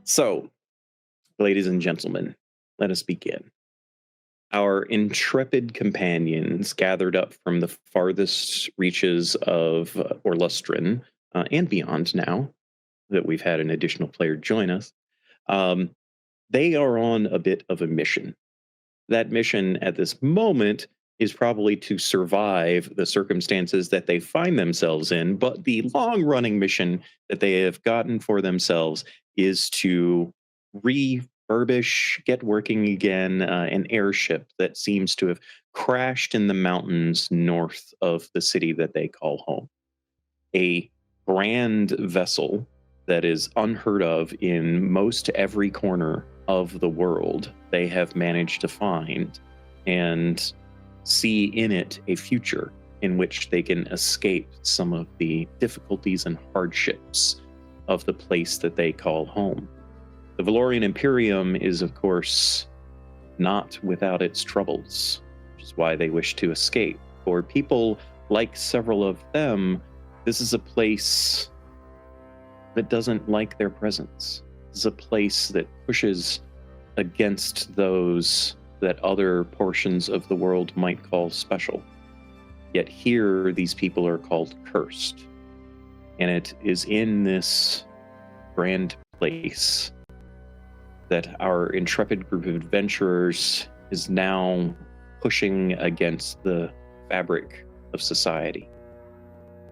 So, ladies and gentlemen, let us begin. Our intrepid companions gathered up from the farthest reaches of Orlustrin and beyond now that we've had an additional player join us. Um, they are on a bit of a mission. That mission at this moment is probably to survive the circumstances that they find themselves in, but the long running mission that they have gotten for themselves is to refurbish, get working again, an airship that seems to have crashed in the mountains north of the city that they call home. A grand vessel that is unheard of in most every corner of the world they have managed to find and see in it a future in which they can escape some of the difficulties and hardships of the place that they call home. The Valorian Imperium is, of course, not without its troubles, which is why they wish to escape. For people like several of them, this is a place that doesn't like their presence. This is a place that pushes against those that other portions of the world might call special. Yet here, these people are called cursed. And it is in this grand place that our intrepid group of adventurers is now pushing against the fabric of society.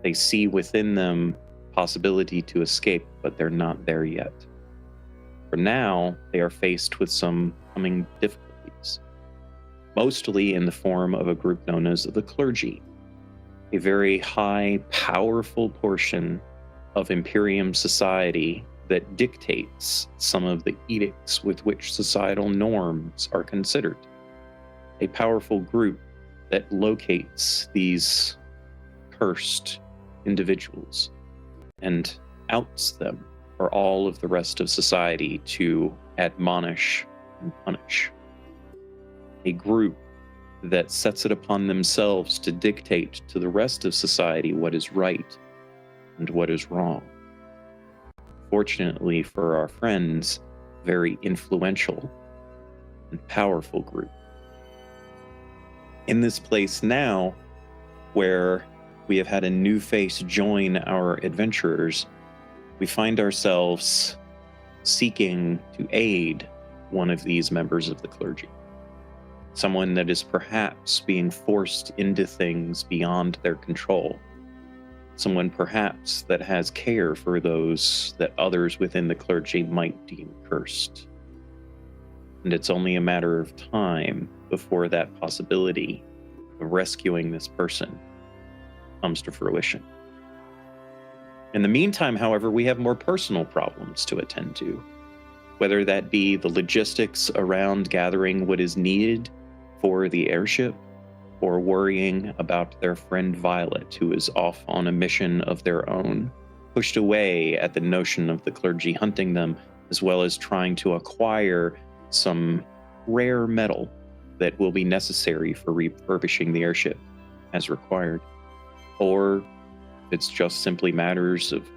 They see within them possibility to escape, but they're not there yet. For now, they are faced with some coming difficulties, mostly in the form of a group known as the clergy, a very high, powerful portion of Imperium society that dictates some of the edicts with which societal norms are considered. A powerful group that locates these cursed individuals and outs them for all of the rest of society to admonish and punish. A group that sets it upon themselves to dictate to the rest of society what is right and what is wrong. Fortunately for our friends, very influential and powerful group. In this place now, where we have had a new face join our adventurers, we find ourselves seeking to aid one of these members of the clergy. Someone that is perhaps being forced into things beyond their control. Someone perhaps that has care for those that others within the clergy might deem cursed. And it's only a matter of time before that possibility of rescuing this person comes to fruition. In the meantime, however, we have more personal problems to attend to, whether that be the logistics around gathering what is needed for the airship, or worrying about their friend Violet, who is off on a mission of their own, pushed away at the notion of the clergy hunting them, as well as trying to acquire some rare metal that will be necessary for refurbishing the airship as required. Or it's just simply matters of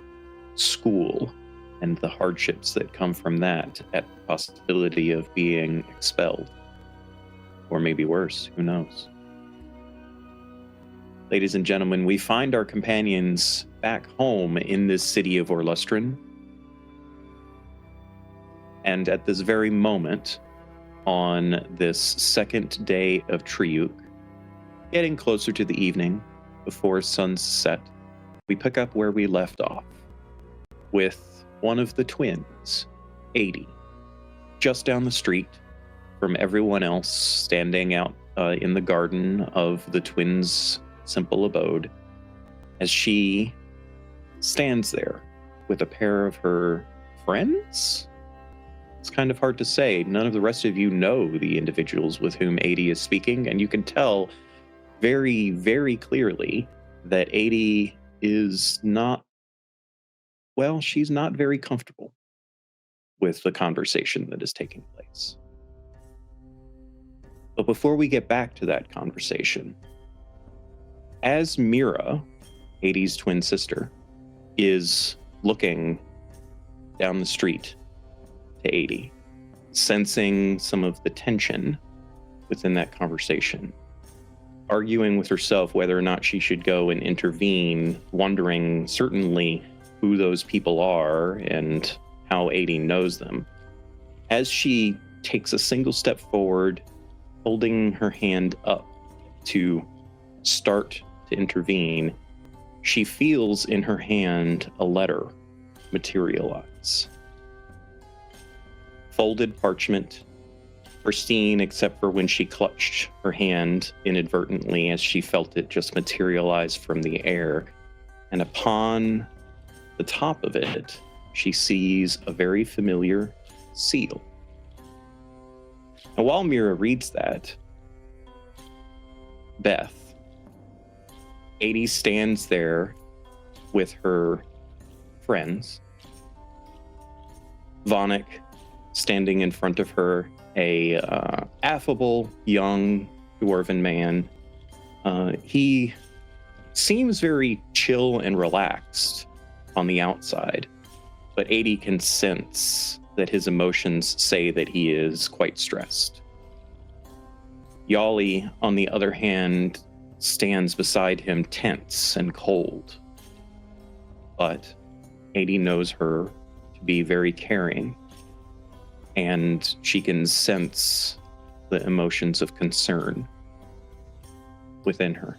school and the hardships that come from that at the possibility of being expelled. Or maybe worse, who knows? Ladies and gentlemen, we find our companions back home in this city of Orlustrin. And at this very moment, on this second day of Triuk, getting closer to the evening before sunset, we pick up where we left off with one of the twins, Aidy, just down the street from everyone else, standing out in the garden of the twins' simple abode, as she stands there with a pair of her friends? It's kind of hard to say. None of the rest of you know the individuals with whom Aidy is speaking, and you can tell very, very clearly that Aidy is not, well, she's not very comfortable with the conversation that is taking place. But before we get back to that conversation, as Mira, Aidy's twin sister, is looking down the street to Aidy, sensing some of the tension within that conversation, arguing with herself whether or not she should go and intervene, wondering certainly who those people are and how Aidy knows them. As she takes a single step forward, holding her hand up to start to intervene, she feels in her hand a letter materialize. Folded parchment, pristine except for when she clutched her hand inadvertently as she felt it just materialize from the air. And upon the top of it, she sees a very familiar seal. Now, while Mira reads that, Beth, Aidy stands there with her friends. Vonnek standing in front of her, a affable young dwarven man. He seems very chill and relaxed on the outside, but Aidy can sense that his emotions say that he is quite stressed. Yali, on the other hand, stands beside him tense and cold. But Aidy knows her to be very caring, and she can sense the emotions of concern within her.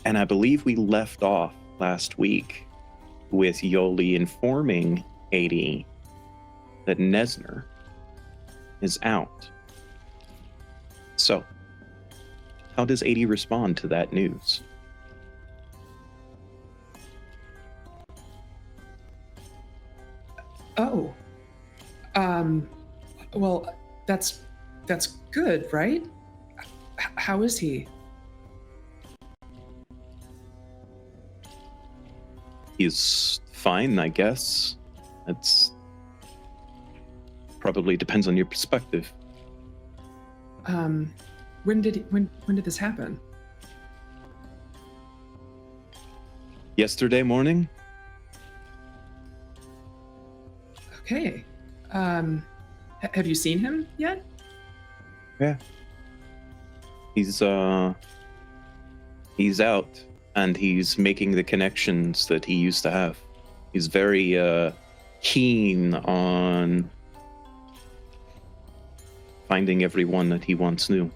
And I believe we left off last week with Yoli informing Aidy that Nesner is out. So, how does Aidy respond to that news? Oh, well, that's good, right? How is he? He's fine, I guess. It's probably depends on your perspective. When did this happen? Yesterday morning? Okay. Have you seen him yet? Yeah. He's out, and he's making the connections that he used to have. He's very keen on finding everyone that he once knew.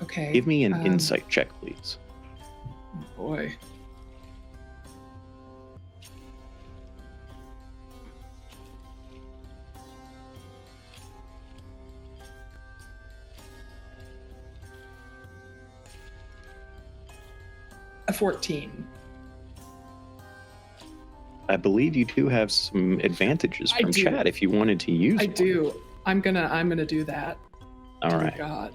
Okay. Give me an insight check, please. Boy. A 14. I believe you do have some advantages from chat if you wanted to use I one. do. I'm gonna do that. All right. God.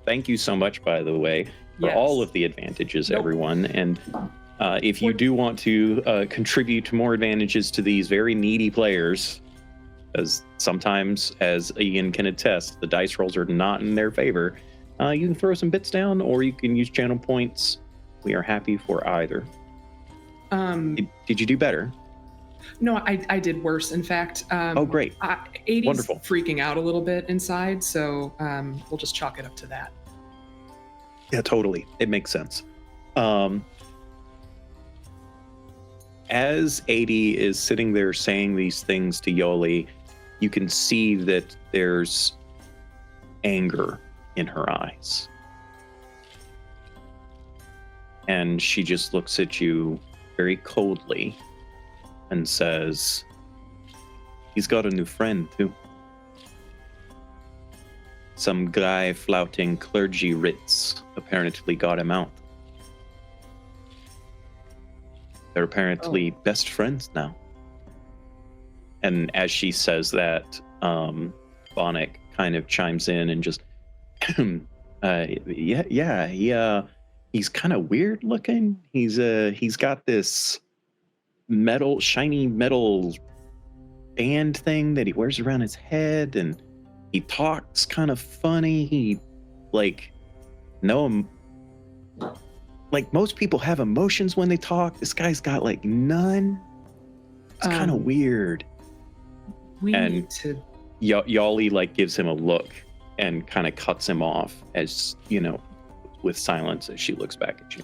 Thank you so much, by the way, for all of the advantages, everyone. And if you do want to contribute to more advantages to these very needy players, as sometimes, as Ian can attest, the dice rolls are not in their favor, you can throw some bits down, or you can use channel points. We are happy for either. Did you do better? No, I did worse. In fact, oh, great. Aidy's Wonderful. Freaking out a little bit inside, so we'll just chalk it up to that. Yeah, totally. It makes sense. As Aidy is sitting there saying these things to Yoli, you can see that there's anger in her eyes. And she just looks at you very coldly and says, he's got a new friend, too. Some guy flouting clergy writs apparently got him out. They're apparently best friends now. And as she says that, Vonnek kind of chimes in and just, he's kind of weird looking. He's got this shiny metal band thing that he wears around his head, and he talks kind of funny. He most people have emotions when they talk. This guy's got none. It's kind of weird. We And need to... Yali like gives him a look and kind of cuts him off as, you know, with silence as she looks back at you.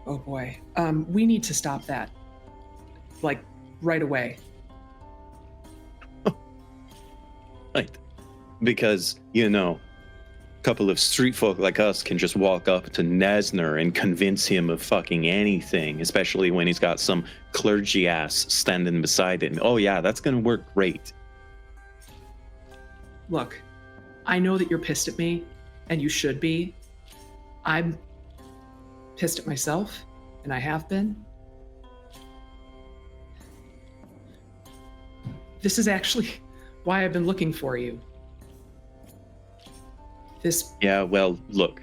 Oh boy. We need to stop that. Like, right away. Right. Because, you know, a couple of street folk like us can just walk up to Nesner and convince him of fucking anything, especially when he's got some clergy ass standing beside him. Oh yeah, that's gonna work great. Look, I know that you're pissed at me, and you should be. I'm pissed at myself, and I have been. This is actually why I've been looking for you. Yeah, well, look.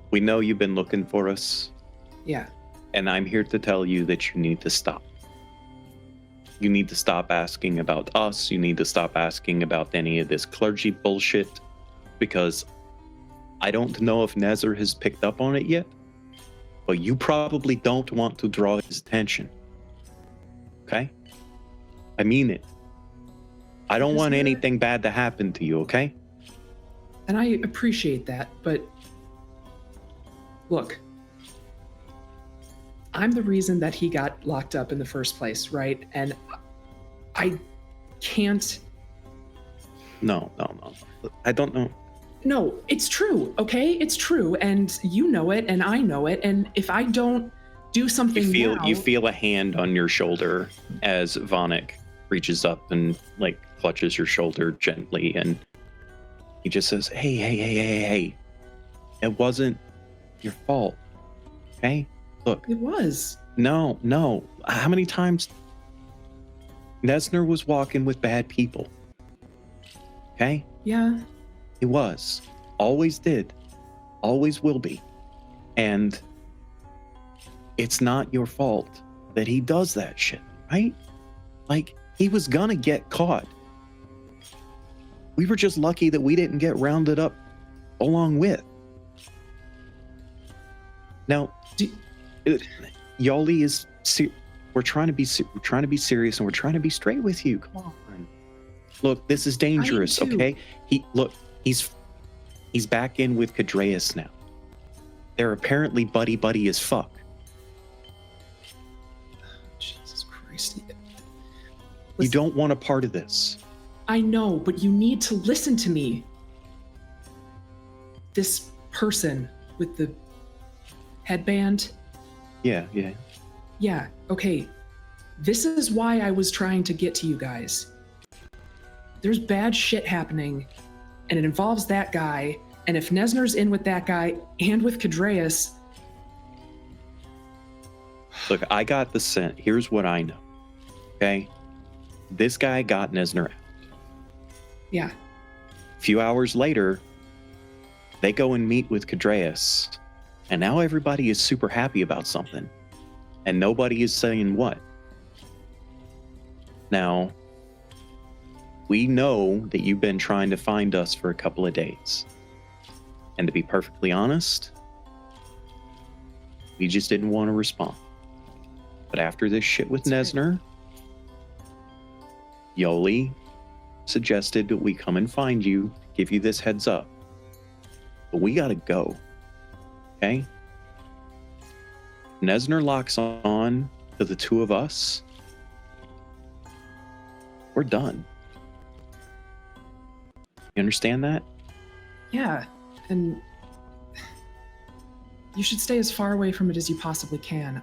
We know you've been looking for us. Yeah. And I'm here to tell you that you need to stop. You need to stop asking about us. You need to stop asking about any of this clergy bullshit. Because I don't know if Nezer has picked up on it yet. But you probably don't want to draw his attention. Okay? I mean it. I don't want anything bad to happen to you, okay? And I appreciate that, but look, I'm the reason that he got locked up in the first place, right? And I can't... No. I don't know. No, it's true, okay? It's true, and you know it, and I know it, and if I don't do something You feel a hand on your shoulder as Vonik reaches up and, like, clutches your shoulder gently, and he just says, hey, it wasn't your fault, okay? Look. It was. No. How many times Nesner was walking with bad people, okay? Yeah. He was. Always did. Always will be. And it's not your fault that he does that shit, right? Like, he was gonna get caught. We were just lucky that we didn't get rounded up along with. Now, Yali is. We're trying to be serious, and we're trying to be straight with you. Come on. Look, this is dangerous. Okay. He's back in with Cadreus now. They're apparently buddy as fuck. Jesus Christ. You don't want a part of this. I know, but you need to listen to me. This person with the headband. Yeah. Yeah, okay. This is why I was trying to get to you guys. There's bad shit happening, and it involves that guy, and if Nesner's in with that guy and with Cadreus... Look, I got the scent. Here's what I know, okay? This guy got Nesner out. Yeah. A few hours later, they go and meet with Cadreus, and now everybody is super happy about something, and nobody is saying what. Now, we know that you've been trying to find us for a couple of days, and to be perfectly honest, we just didn't want to respond. But after this shit with Nesner, Yoli suggested that we come and find you, give you this heads up. But we gotta go, okay? Nesner locks on to the two of us. We're done. You understand that? Yeah, and you should stay as far away from it as you possibly can.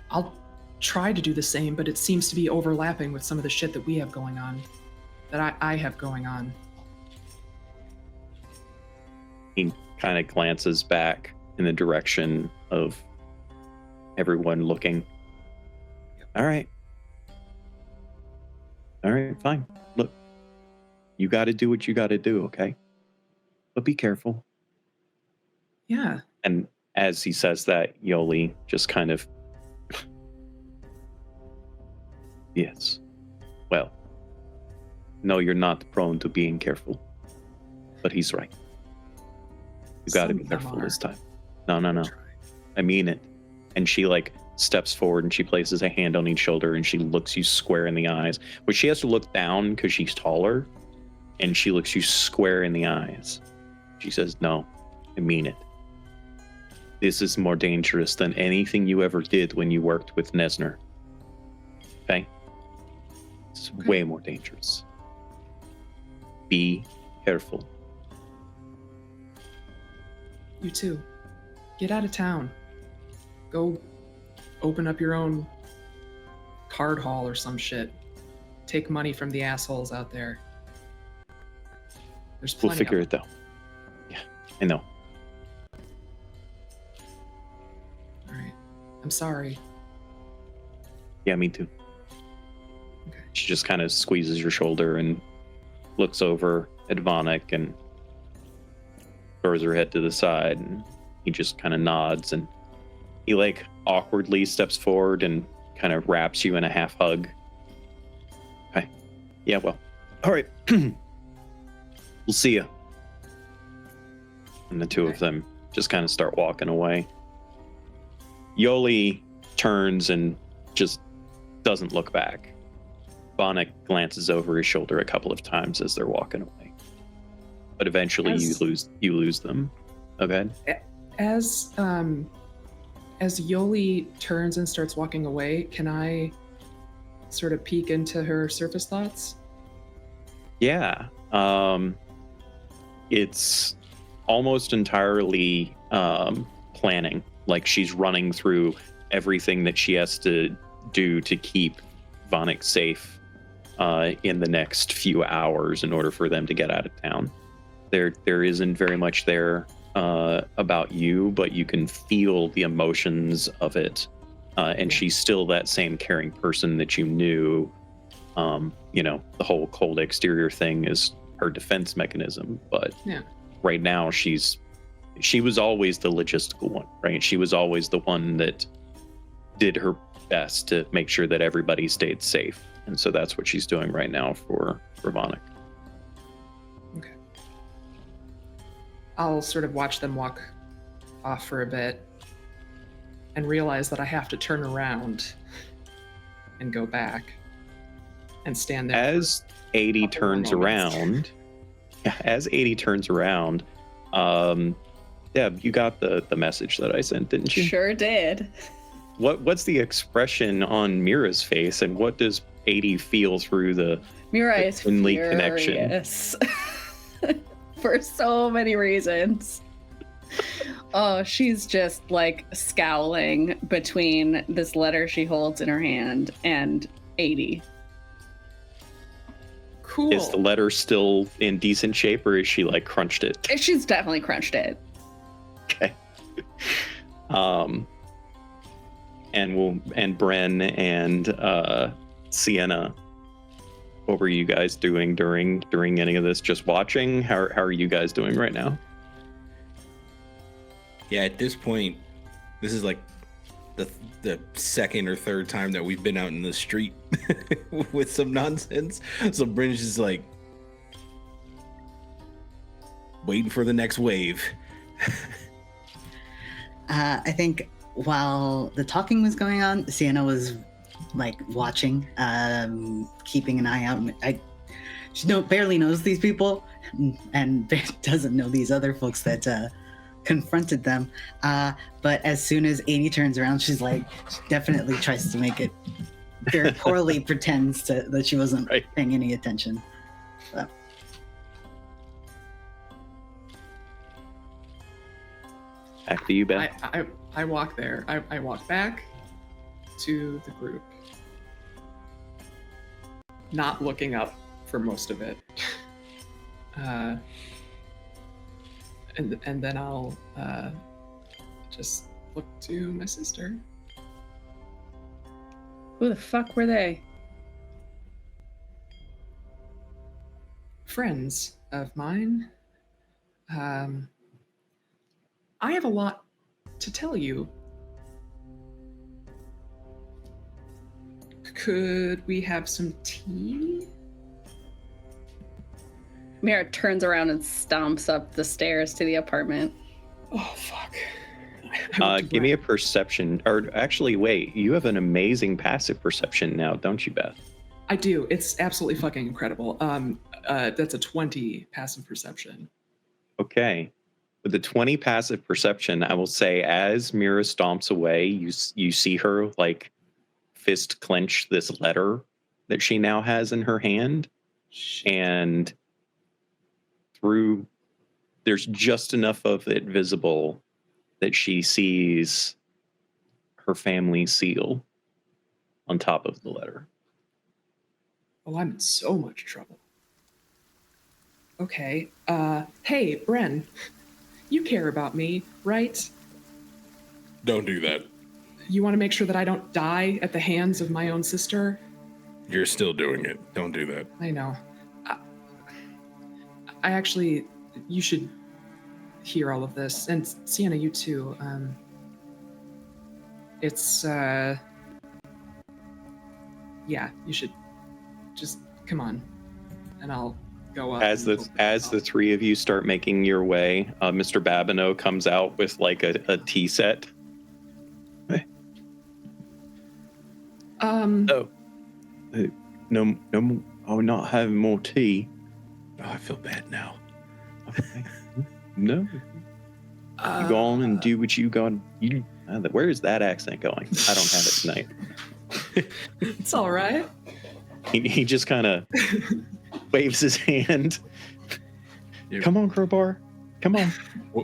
I'll try to do the same, but it seems to be overlapping with some of the shit that we have going on. That I have going on. He kind of glances back in the direction of everyone looking. All right, fine. Look, you got to do what you got to do, okay? But be careful. Yeah. And as he says that, Yoli just kind of... Yes. Well, no, you're not prone to being careful. But he's right. You got to be careful this time. No. I mean it. And she like steps forward and she places a hand on each shoulder and she looks you square in the eyes. But she has to look down because she's taller, and she looks you square in the eyes. She says, "No, I mean it. This is more dangerous than anything you ever did when you worked with Nesner. Okay? It's way more dangerous. Be careful." You too. Get out of town. Go open up your own card hall or some shit. Take money from the assholes out there. There's plenty We'll figure of it out. Yeah, I know. All right. I'm sorry. Yeah, me too. Okay. She just kind of squeezes your shoulder and looks over at Vonik and throws her head to the side, and he just kind of nods, and he like awkwardly steps forward and kind of wraps you in a half hug. Okay. Yeah, well. All right. We'll see you. And the two of them just kind of start walking away. Yoli turns and just doesn't look back. Vonik glances over his shoulder a couple of times as they're walking away. But eventually you lose them. Okay. As Yoli turns and starts walking away, can I sort of peek into her surface thoughts? Yeah. It's almost entirely planning. Like she's running through everything that she has to do to keep Vonik safe in the next few hours in order for them to get out of town. There isn't very much there about you, but you can feel the emotions of it. And she's still that same caring person that you knew. The whole cold exterior thing is her defense mechanism, but right now she was always the logistical one, right? She was always the one that did her best to make sure that everybody stayed safe. And so that's what she's doing right now for Vonik. Okay. I'll sort of watch them walk off for a bit and realize that I have to turn around and go back and stand there. As Aidy turns around, Deb, you got the message that I sent, didn't you? Sure did. What's the expression on Mira's face, and what does Aidy feel through the Mira is twinly furious. connection? For so many reasons. Oh, she's just like scowling between this letter she holds in her hand and Aidy. Cool. Is the letter still in decent shape, or is she like crunched it? She's definitely crunched it. Okay. And Bren and Sienna, what were you guys doing during any of this? Just watching? How are you guys doing right now? Yeah, at this point, this is like the second or third time that we've been out in the street with some nonsense. So Bren's just like waiting for the next wave. I think while the talking was going on, Sienna was like watching, keeping an eye out. She barely knows these people and doesn't know these other folks that confronted them. But as soon as Aidy turns around, she's like, she definitely tries to make it very poorly, pretends that she wasn't paying any attention. So. Back to you, Ben. I walk there. I walk back to the group, not looking up for most of it. And then I'll just look to my sister. Who the fuck were they? Friends of mine. I have a lot to tell you. Could we have some tea? Mira turns around and stomps up the stairs to the apartment. Oh, fuck. Give me a perception. Or actually, wait, you have an amazing passive perception now, don't you, Beth? I do. It's absolutely fucking incredible. That's a 20 passive perception. Okay. With the 20 passive perception, I will say as Mira stomps away, you see her like fist clench this letter that she now has in her hand. And there's just enough of it visible that she sees her family seal on top of the letter. Oh, I'm in so much trouble. Okay. Hey, Bren, you care about me, right? Don't do that. You want to make sure that I don't die at the hands of my own sister? You're still doing it. Don't do that. I know. I actually, you should hear all of this. And Sienna, you too. It's, yeah, you should just come on. And I'll go up. As the three of you start making your way, Mr. Babineau comes out with like a tea set. No, I'll not have more tea. Oh, I feel bad now. No. You go on and do what you got. Where is that accent going? I don't have it tonight. It's all right. He just kind of waves his hand. Yeah. Come on, Crowbar. Come on.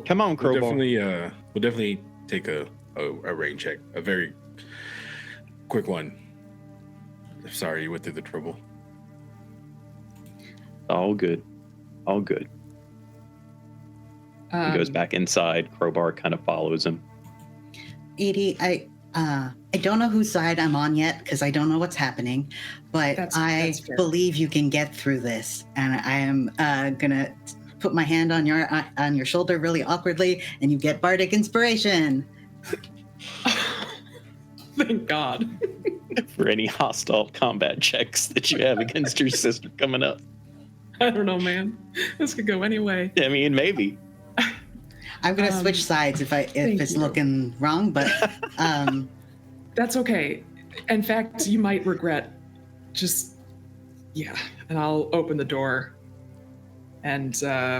Come on, Crowbar. We'll definitely take a rain check. A very quick one. Sorry you went through the trouble. All good. All good. He goes back inside. Crowbar kind of follows him. Aidy, I don't know whose side I'm on yet because I don't know what's happening, but that's fair. Believe you can get through this, and I am gonna put my hand on your shoulder really awkwardly, and you get bardic inspiration. Thank God. For any hostile combat checks that you have against your sister coming up. I don't know, man. This could go any way. I mean, maybe. I'm gonna switch sides if it's looking wrong, but that's okay. In fact, you might regret and I'll open the door and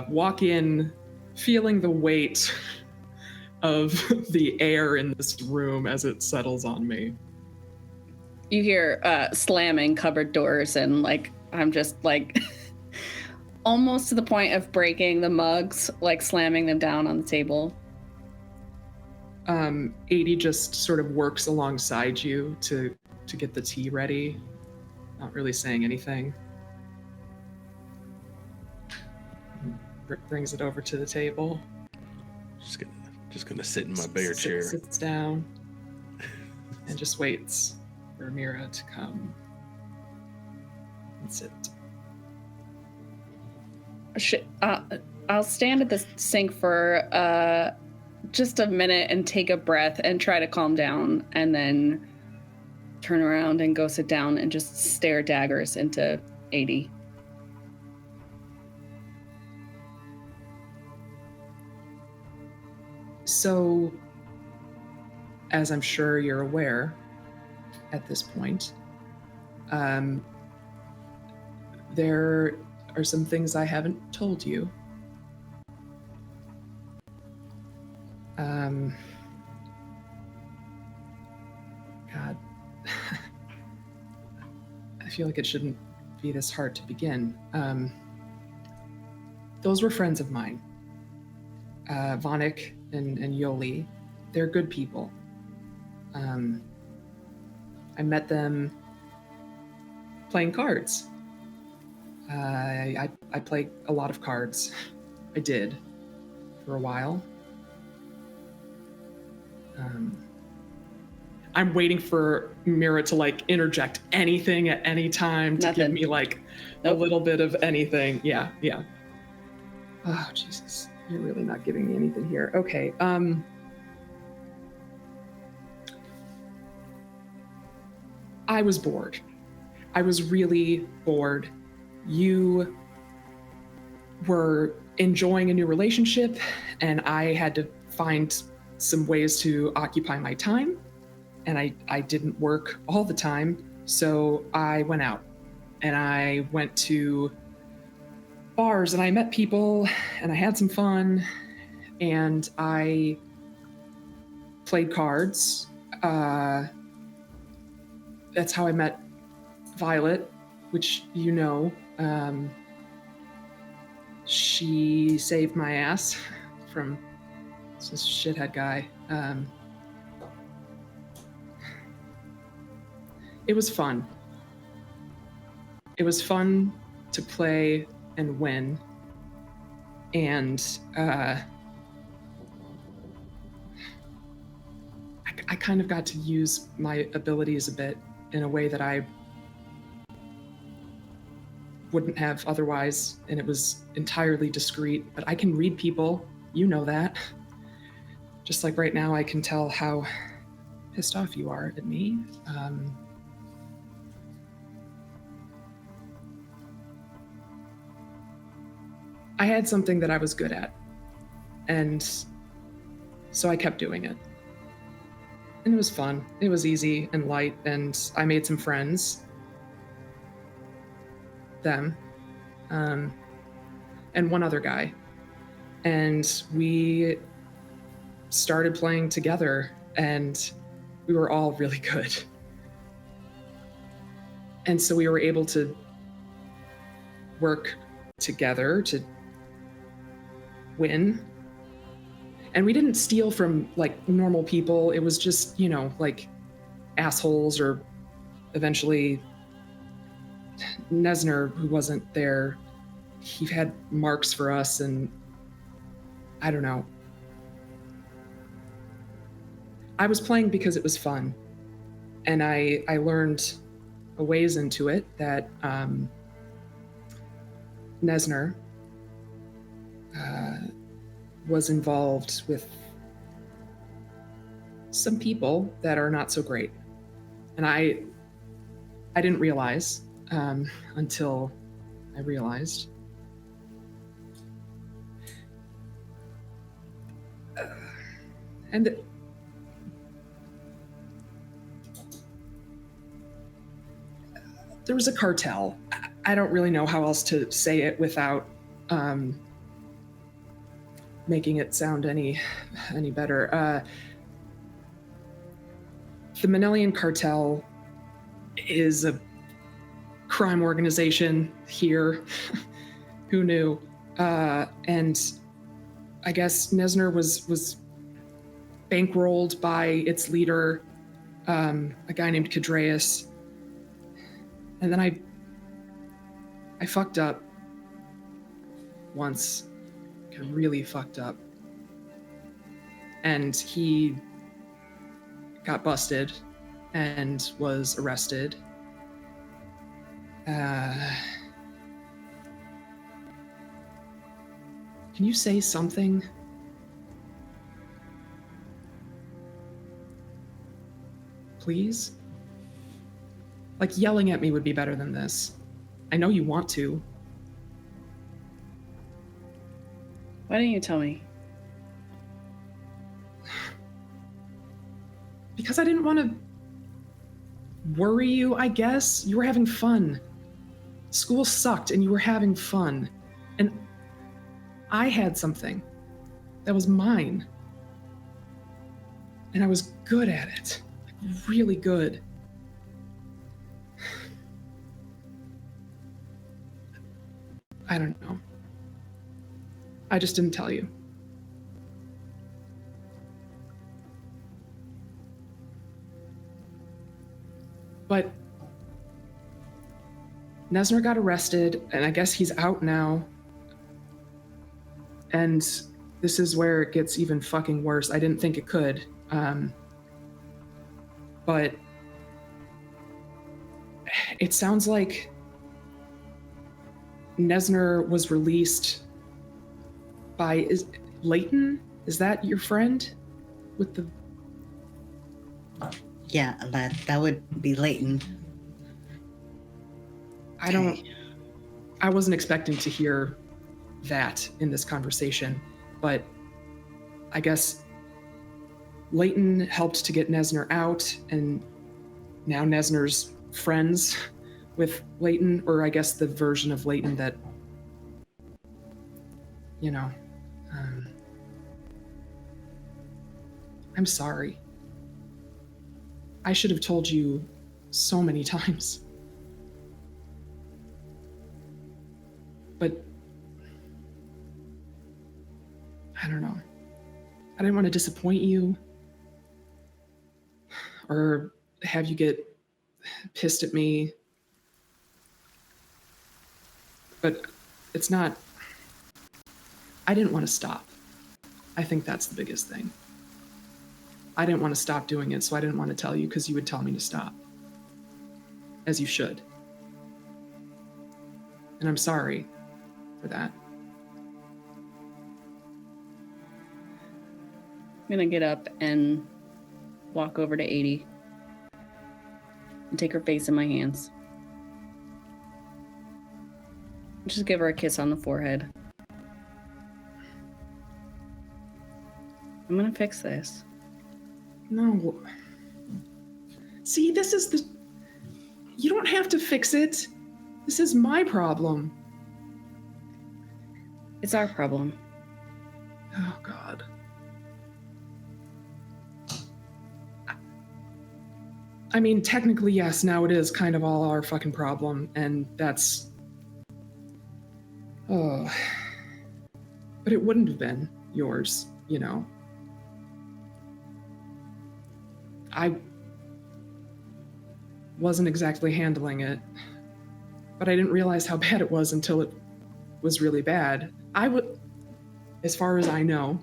walk in feeling the weight of the air in this room as it settles on me. You hear slamming cupboard doors, and like I'm just like almost to the point of breaking the mugs, like slamming them down on the table. Aidy just sort of works alongside you to get the tea ready, not really saying anything. Brings it over to the table. Just gonna sit in my bear chair. Sits down and just waits for Mira to come and sit. I'll stand at the sink for just a minute and take a breath and try to calm down, and then turn around and go sit down and just stare daggers into Aidy. So, as I'm sure you're aware at this point, there are some things I haven't told you. God. I feel like it shouldn't be this hard to begin. Those were friends of mine. Vonik and Yoli. They're good people. I met them playing cards. I play a lot of cards. I did for a while. I'm waiting for Mira to like interject anything at any time to give me like a little bit of anything. Yeah. Oh, Jesus. You're really not giving me anything here. Okay. I was bored. I was really bored. You were enjoying a new relationship, and I had to find some ways to occupy my time, and I didn't work all the time, so I went out and I went to bars and I met people and I had some fun and I played cards. That's how I met Violet, which you know. She saved my ass from this shithead guy. It was fun. It was fun to play and win. And I kind of got to use my abilities a bit in a way that I wouldn't have otherwise, and it was entirely discreet. But I can read people, you know that. Just like right now, I can tell how pissed off you are at me. I had something that I was good at, and so I kept doing it. And it was fun. It was easy and light, and I made some friends. Them. And one other guy. And we started playing together, and we were all really good. And so we were able to work together to win. And we didn't steal from like normal people. It was just, like assholes, or eventually Nesner, who wasn't there, he had marks for us, and I don't know. I was playing because it was fun, and I learned a ways into it that Nesner was involved with some people that are not so great. And I didn't realize until I realized. And there was a cartel. I don't really know how else to say it without making it sound any better. The Manelian cartel is a crime organization here. Who knew? And I guess Nesner was bankrolled by its leader, a guy named Kadreus. And then I fucked up once. I really fucked up. And he got busted and was arrested. Can you say something? Please? Like, yelling at me would be better than this. I know you want to. Why don't you tell me? Because I didn't want to worry you, I guess. You were having fun. School sucked and you were having fun. And I had something that was mine. And I was good at it. Like, really good. I don't know. I just didn't tell you. But Nesner got arrested, and I guess he's out now. And this is where it gets even fucking worse. I didn't think it could. But it sounds like Nesner was released by Leighton? Is that your friend with the... Yeah, that would be Leighton. I wasn't expecting to hear that in this conversation, but I guess Leighton helped to get Nesner out, and now Nesner's friends with Leighton, or I guess the version of Leighton that, you know, I'm sorry. I should have told you so many times. But I don't know. I didn't want to disappoint you or have you get pissed at me. But it's not, I didn't want to stop. I think that's the biggest thing. I didn't want to stop doing it, so I didn't want to tell you because you would tell me to stop. As you should. And I'm sorry for that. I'm gonna get up and walk over to Aidy and take her face in my hands. Just give her a kiss on the forehead. I'm gonna fix this. No. See, this is the... You don't have to fix it. This is my problem. It's our problem. Oh, God. I mean, technically, yes, now it is kind of all our fucking problem, and that's... Oh. But it wouldn't have been yours, you know. I wasn't exactly handling it, but I didn't realize how bad it was until it was really bad. As far as I know,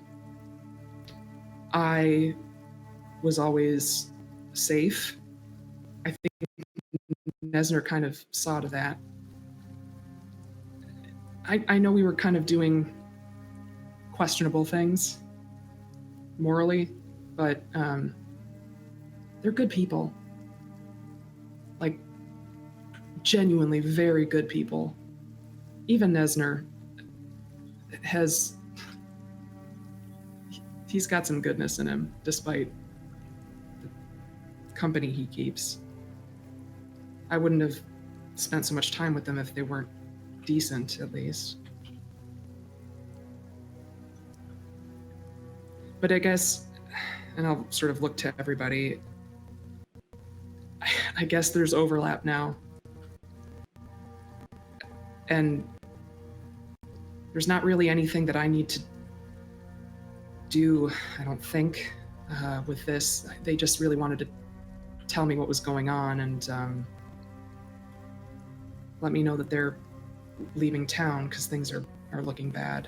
I was always safe. I think Nesner kind of saw to that. I know we were kind of doing questionable things morally, but they're good people. Like, genuinely very good people. Even Nesner he's got some goodness in him, despite the company he keeps. I wouldn't have spent so much time with them if they weren't decent, at least. But I guess, and I'll sort of look to everybody, I guess there's overlap now. And there's not really anything that I need to do, I don't think, with this. They just really wanted to tell me what was going on and let me know that they're leaving town because things are looking bad.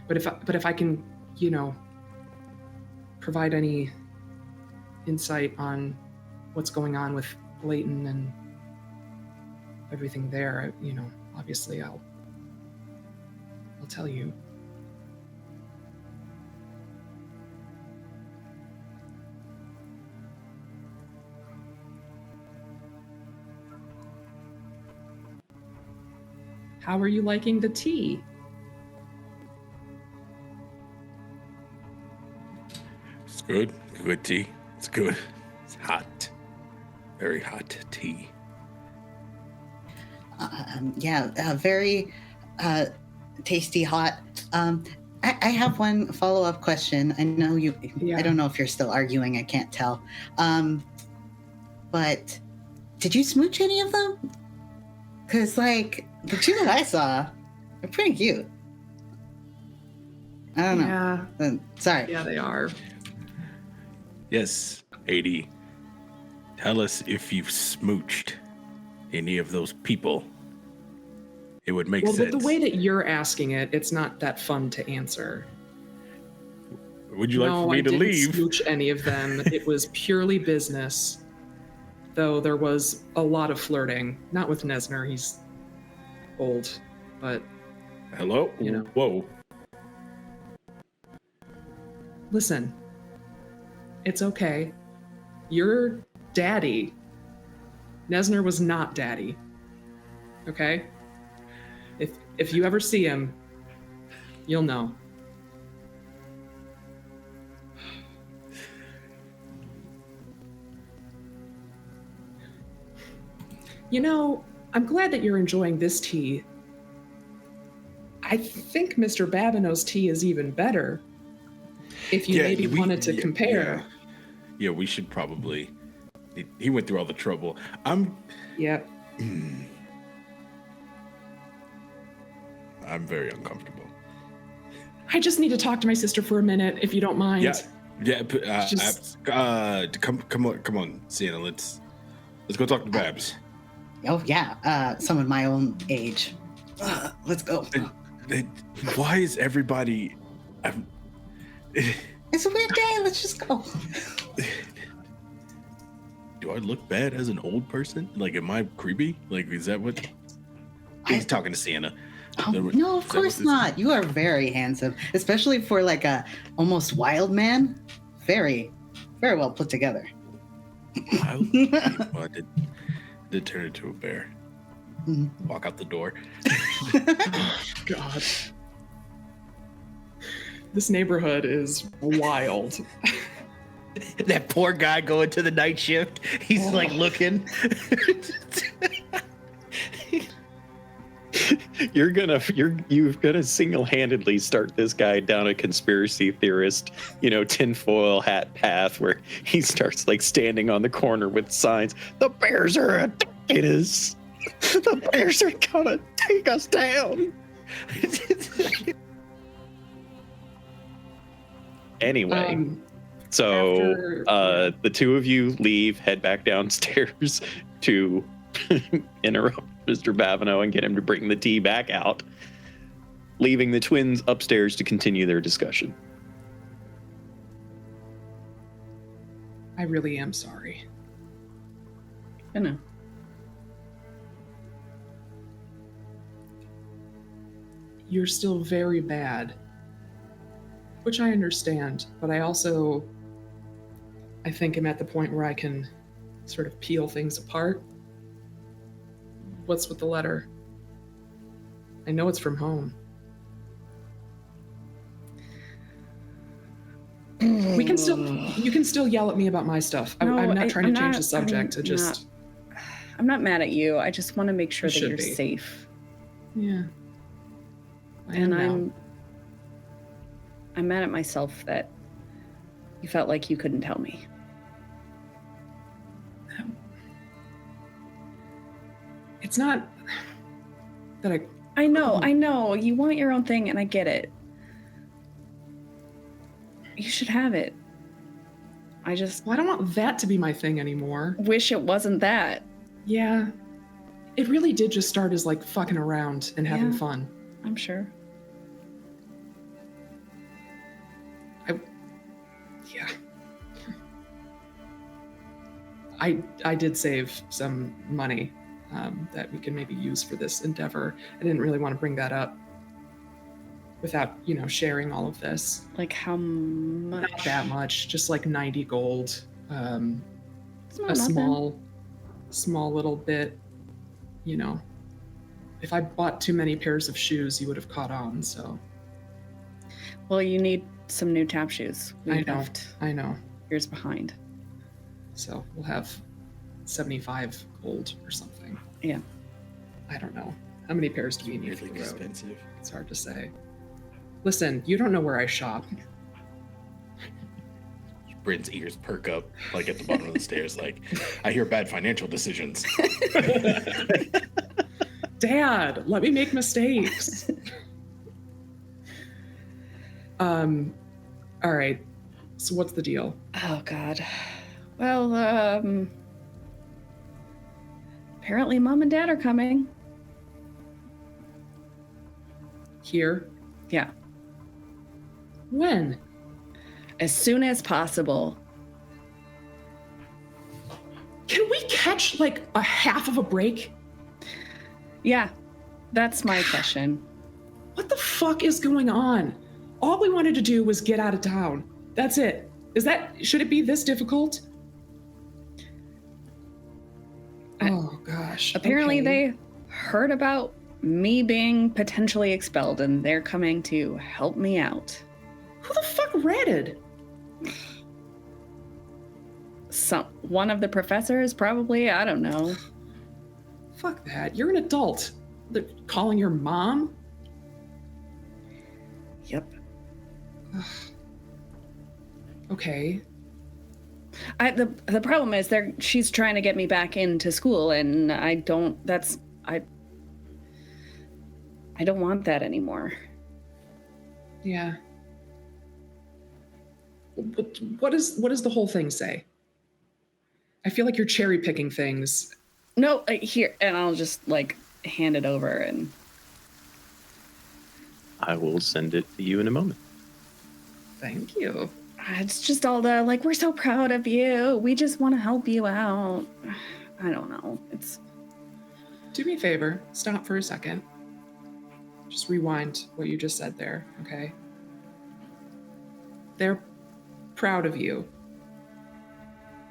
But if I can, you know, provide any insight on what's going on with Leighton and everything there, you know, obviously I'll tell you. How are you liking the tea? It's good. Good tea. It's good. It's hot. Very hot tea. Very tasty, hot. I have one follow-up question. I know you. Yeah. I don't know if you're still arguing. I can't tell. But did you smooch any of them? Because, like, the two that I saw are pretty cute. I don't know. Sorry. Yeah, they are. Yes, Aidy. Tell us if you've smooched any of those people. It would make sense. Well, the way that you're asking it, it's not that fun to answer. Would you like for me to leave? No, I didn't smooch any of them. It was purely business. Though there was a lot of flirting. Not with Nesner, he's old, but... Hello? You know. Whoa. Listen, it's okay. You're daddy. Nesner was not daddy. Okay? If you ever see him, you'll know. You know, I'm glad that you're enjoying this tea. I think Mr. Babineau's tea is even better. If you maybe wanted to compare. Yeah, we should probably. He went through all the trouble. Yep. I'm very uncomfortable. I just need to talk to my sister for a minute, if you don't mind. Yeah. Come on, Sienna. Let's go talk to Babs. Oh yeah, someone my own age. Let's go. Why is everybody? It's a weird day. Let's just go. Do I look bad as an old person? Like, am I creepy? Like, is that what? He's talking to Sienna. Oh, no, of course not. You are very handsome, especially for like a almost wild man. Very, very well put together. I did turn into a bear. Walk out the door. God. This neighborhood is wild. That poor guy going to the night shift. He's like looking. You've got to single-handedly start this guy down a conspiracy theorist, tinfoil hat path where he starts like standing on the corner with signs. The bears are attacking us. The bears are gonna take us down. Anyway, the two of you leave, head back downstairs to interrupt Mr. Babineau and get him to bring the tea back out, leaving the twins upstairs to continue their discussion. I really am sorry. I know. You're still very bad, which I understand, but I think I'm at the point where I can sort of peel things apart. What's with the letter? I know it's from home. You can still yell at me about my stuff. No, I'm not trying to change the subject. I'm not mad at you. I just want to make sure that you're safe. Yeah. And I'm mad at myself that you felt like you couldn't tell me. It's not that I know. You want your own thing, and I get it. You should have it. I don't want that to be my thing anymore. Wish it wasn't that. Yeah. It really did just start as like fucking around and having fun. I'm sure. I did save some money that we can maybe use for this endeavor. I didn't really want to bring that up without, sharing all of this. Like how much? Not that much, just like 90 gold. A small little bit, If I bought too many pairs of shoes, you would have caught on, so. Well, you need some new tap shoes. I know. Yours behind. So we'll have 75 gold or something. Yeah. I don't know. How many pairs do we need for the road? Expensive. It's hard to say. Listen, you don't know where I shop. Bren's ears perk up, like at the bottom of the stairs, like, I hear bad financial decisions. Dad, let me make mistakes. All right. So what's the deal? Oh, God. Well, apparently Mom and Dad are coming. Here? Yeah. When? As soon as possible. Can we catch like a half of a break? Yeah, that's my question. What the fuck is going on? All we wanted to do was get out of town. That's it. Should it be this difficult? Oh gosh. Apparently okay. They heard about me being potentially expelled and they're coming to help me out. Who the fuck ratted? One of the professors, probably. I don't know. Fuck that. You're an adult. They're calling your mom? Yep. Okay. The problem is she's trying to get me back into school, and I don't want that anymore. Yeah. What does the whole thing say? I feel like you're cherry picking things. No, here, and I'll just like hand it over, and I will send it to you in a moment. Thank you. it's just all the like, we're so proud of you. We just want to help you out. I don't know. Do me a favor. Stop for a second. Just rewind what you just said there, okay? They're proud of you.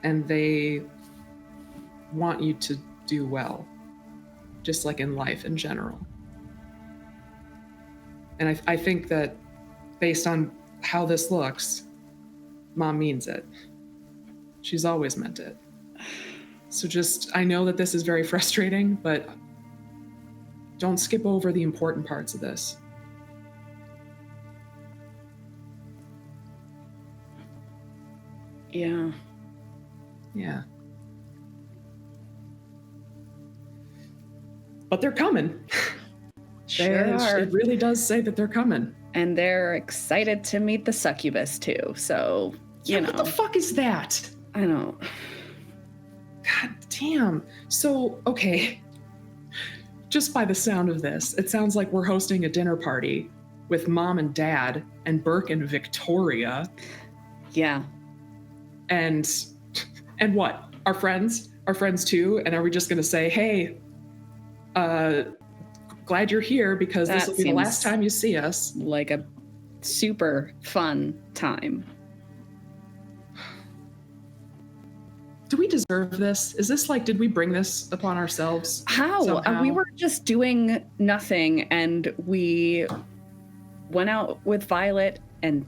And they want you to do well. Just like in life in general. And I think that based on how this looks, Mom means it. She's always meant it. So I know that this is very frustrating, but don't skip over the important parts of this. Yeah. Yeah. But they're coming. Sure are. It really does say that they're coming. And they're excited to meet the succubus too. So, you know. What the fuck is that? I know. God damn. So, okay. Just by the sound of this, it sounds like we're hosting a dinner party with Mom and Dad and Burke and Victoria. Yeah. And what? Our friends? Our friends too? And are we just going to say, hey, glad you're here because this will be the last time you see us. Like a super fun time. Do we deserve this? Is this like, did we bring this upon ourselves? How? We were just doing nothing, and we went out with Violet and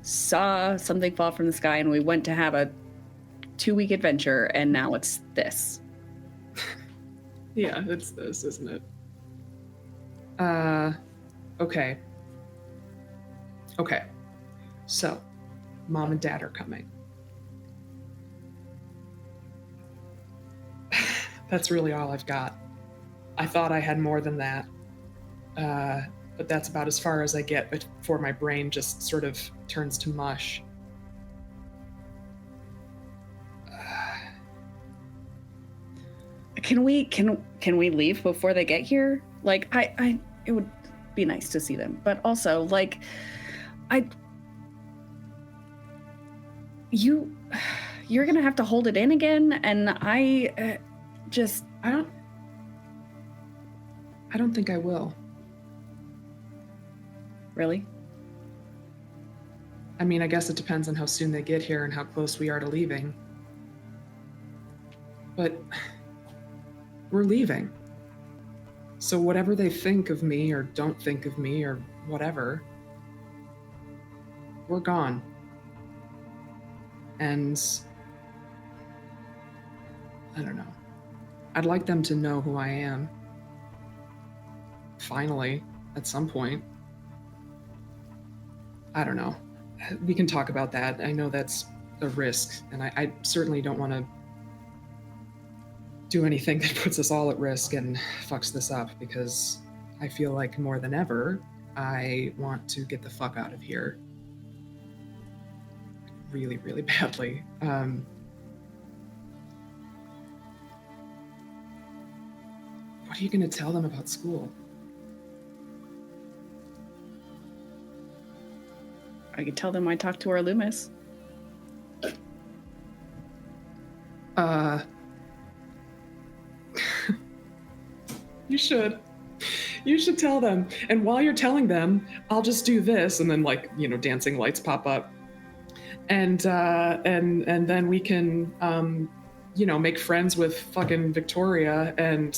saw something fall from the sky, and we went to have a 2-week adventure, and now it's this. Yeah, it's this, isn't it? Okay. Okay. So, Mom and Dad are coming. That's really all I've got. I thought I had more than that. But that's about as far as I get before my brain just sort of turns to mush. Can we leave before they get here? Like, it would be nice to see them, but also, like, you're gonna have to hold it in again, and I don't think I will. Really? I mean, I guess it depends on how soon they get here and how close we are to leaving. But we're leaving. So whatever they think of me or don't think of me or whatever, we're gone. And I don't know. I'd like them to know who I am. Finally, at some point. I don't know. We can talk about that. I know that's a risk, and I certainly don't want to do anything that puts us all at risk and fucks this up, because I feel like more than ever, I want to get the fuck out of here. Really, really badly. What are you going to tell them about school? I could tell them I talked to our Loomis. You should. You should tell them. And while you're telling them, I'll just do this, and then, like, you know, dancing lights pop up. And then we can, you know, make friends with fucking Victoria and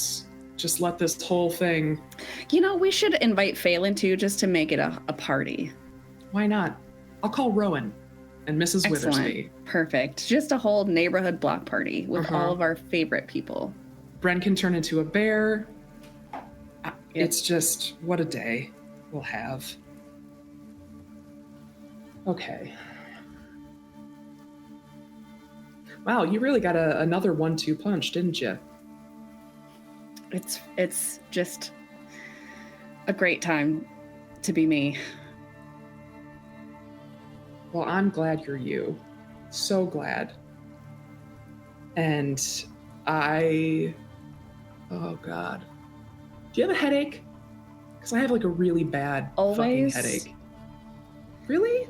just let this whole thing... You know, we should invite Phelan too, just to make it a party. Why not? I'll call Rowan and Mrs. Excellent. Withersby. Perfect. Just a whole neighborhood block party with all of our favorite people. Bren can turn into a bear. It's just, what a day we'll have. Okay. Wow, you really got another 1-2 punch, didn't you? It's just a great time to be me. Well, I'm glad you're you. So glad. And oh God. Do you have a headache? Because I have like a really bad fucking headache. Really?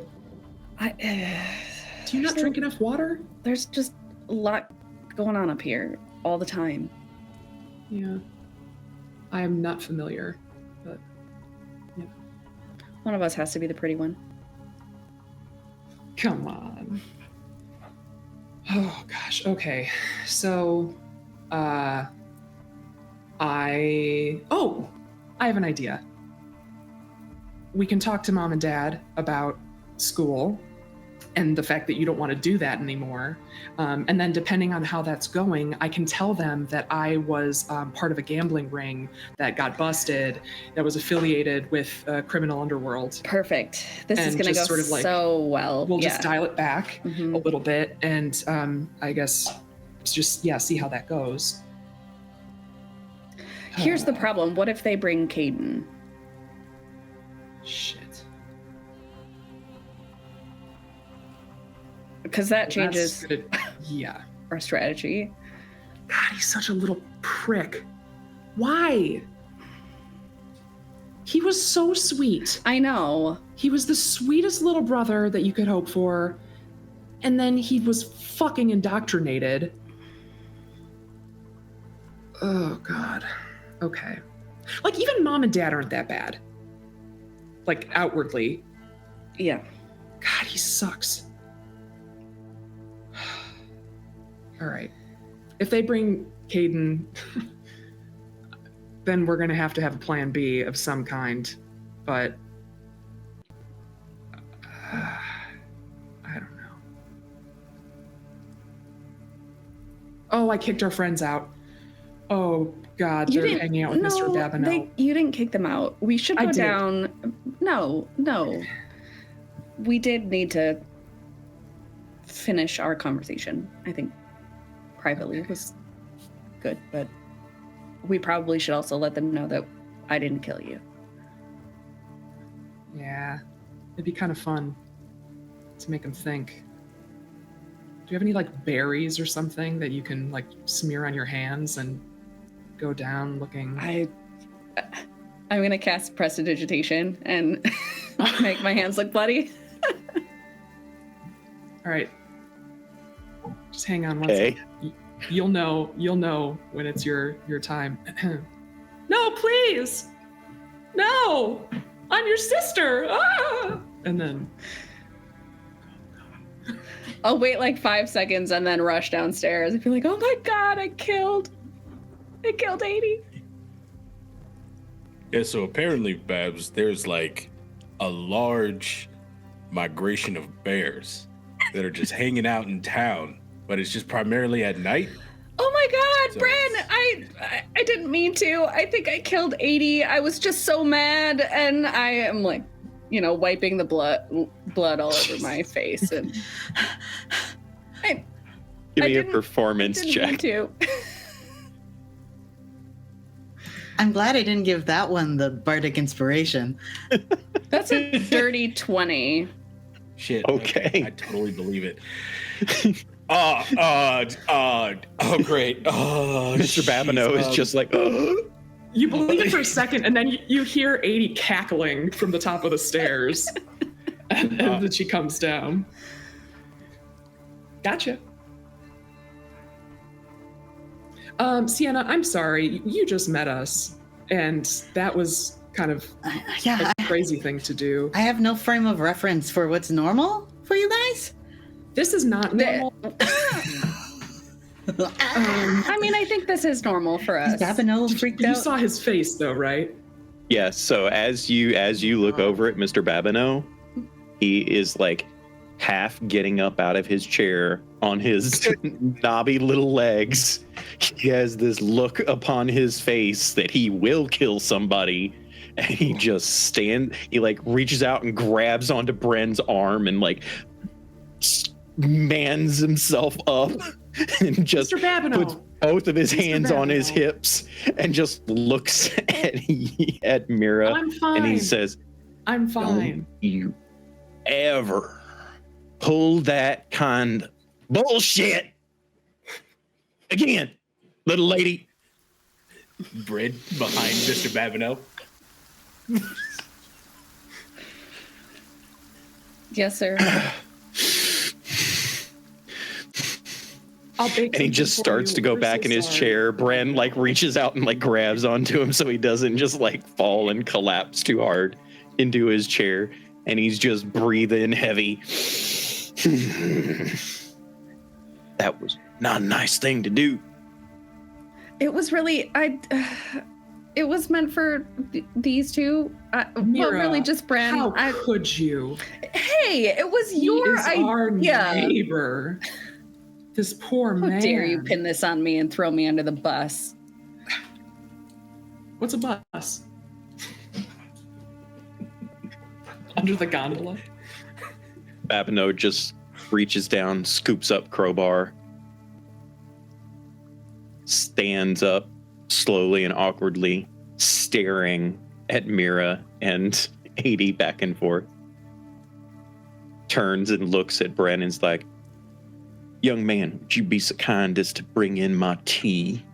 Do you not drink enough water? There's just a lot going on up here all the time. Yeah. I am not familiar, but yeah. One of us has to be the pretty one. Come on. Oh gosh. Okay. So, I have an idea. We can talk to Mom and Dad about school and the fact that you don't want to do that anymore. And then depending on how that's going, I can tell them that I was part of a gambling ring that got busted, that was affiliated with criminal underworld. Perfect. This is going to go sort of so well. We'll just dial it back a little bit and I guess just, see how that goes. Here's the problem. What if they bring Caden? Shit. Because that changes our strategy. God, he's such a little prick. Why? He was so sweet. I know. He was the sweetest little brother that you could hope for. And then he was fucking indoctrinated. Oh, God. Okay. Like, even Mom and Dad aren't that bad. Like, outwardly. Yeah. God, he sucks. All right. If they bring Caden, then we're going to have a plan B of some kind. But I don't know. Oh, I kicked our friends out. Oh, God, they're hanging out with Mr. Babineau. You didn't kick them out. We should go down. No. We did need to finish our conversation, I think. Privately was good, but we probably should also let them know that I didn't kill you. Yeah, it'd be kind of fun to make them think. Do you have any like berries or something that you can like smear on your hands and go down looking? I'm gonna cast prestidigitation and make my hands look bloody. All right. Just hang on one second. You'll know when it's your time. No, please. No. I'm your sister. Ah! And then I'll wait like 5 seconds and then rush downstairs and be like, "Oh my God, I killed Aidy." Yeah, so apparently, Babs, there's like a large migration of bears that are just hanging out in town, but it's just primarily at night. Oh my God, Bren! I didn't mean to. I think I killed Aidy. I was just so mad, and I am like, wiping the blood all over my face, and give me a performance check. I'm glad I didn't give that one the bardic inspiration. That's a dirty 20. Shit. Okay. I totally believe it. Oh, great. Oh, Mr. Babineau is just like, You believe it for a second, and then you hear Aidy cackling from the top of the stairs. and then she comes down. Gotcha. Sienna, I'm sorry. You just met us, and that was kind of a crazy thing to do. I have no frame of reference for what's normal for you guys. This is not normal. I mean, I think this is normal for us. Babineau freaked out. You saw his face, though, right? Yes. So as you look over at Mr. Babineau, he is like half getting up out of his chair on his knobby little legs. He has this look upon his face that he will kill somebody. And he just he like reaches out and grabs onto Bren's arm and like mans himself up and just Mr. Babineau. puts both of his Mr. hands on his Babineau. hips and just looks at Mira. I'm fine. And he says, I'm fine. "Don't you ever pull that kind of bullshit again, little lady." Bren behind Mr. Babineau. Yes, sir. I'll bake And he something just for starts you. to go We're back so in his sorry. chair. Bren like reaches out and like grabs onto him so he doesn't just like fall and collapse too hard into his chair. And he's just breathing heavy. That was not a nice thing to do. It was really it was meant for these two. Well, Mira, really just Bren. How could you? Hey, it was He your is our idea. neighbor. This poor How man. dare you pin this on me and throw me under the bus? What's a bus? Under the gondola? Babineau just reaches down, scoops up Crowbar, stands up slowly and awkwardly, staring at Mira and Aidy back and forth. Turns and looks at Bren and's like, "Young man, would you be so kind as to bring in my tea?"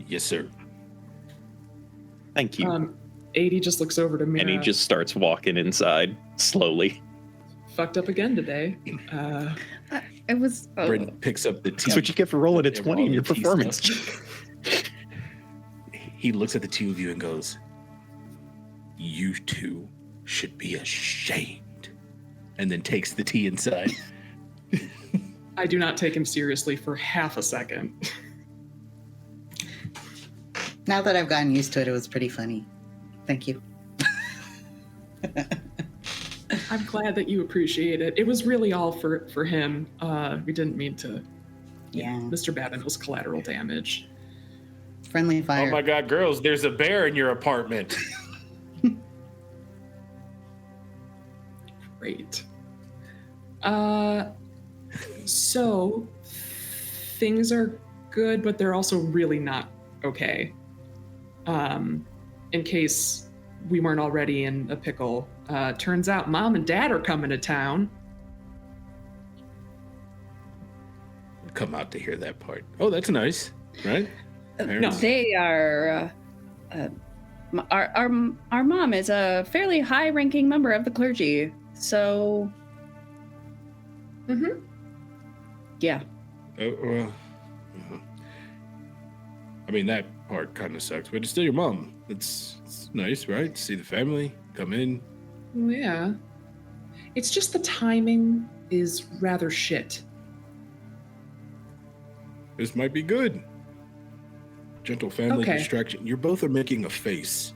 Yes, sir. Thank you. Aidy just looks over to Mira. And he just starts walking inside slowly. fucked up again today. It was. Bren picks up the tea. That's what you get for rolling a 20 in your Tea performance. stuff. He looks at the two of you and goes, "You two should be ashamed," and then takes the tea inside. I do not take him seriously for half a second. Now that I've gotten used to it, it was pretty funny. Thank you. I'm glad that you appreciate it. It was really all for him. We didn't mean to. Yeah. Mr. Babineau's collateral damage. Friendly fire. Oh my god, girls, there's a bear in your apartment. Great. So things are good, but they're also really not okay. In case we weren't already in a pickle, turns out Mom and Dad are coming to town. Come out to hear that part. Oh, that's nice, right? No. They are. Our mom is a fairly high-ranking member of the clergy, so Mm-hmm. yeah. Well, I mean, that part kind of sucks, but it's still your mom. It's nice, right? To see the family come in. Well, yeah. It's just the timing is rather shit. This might be good. Gentle family Okay. distraction. You both are making a face.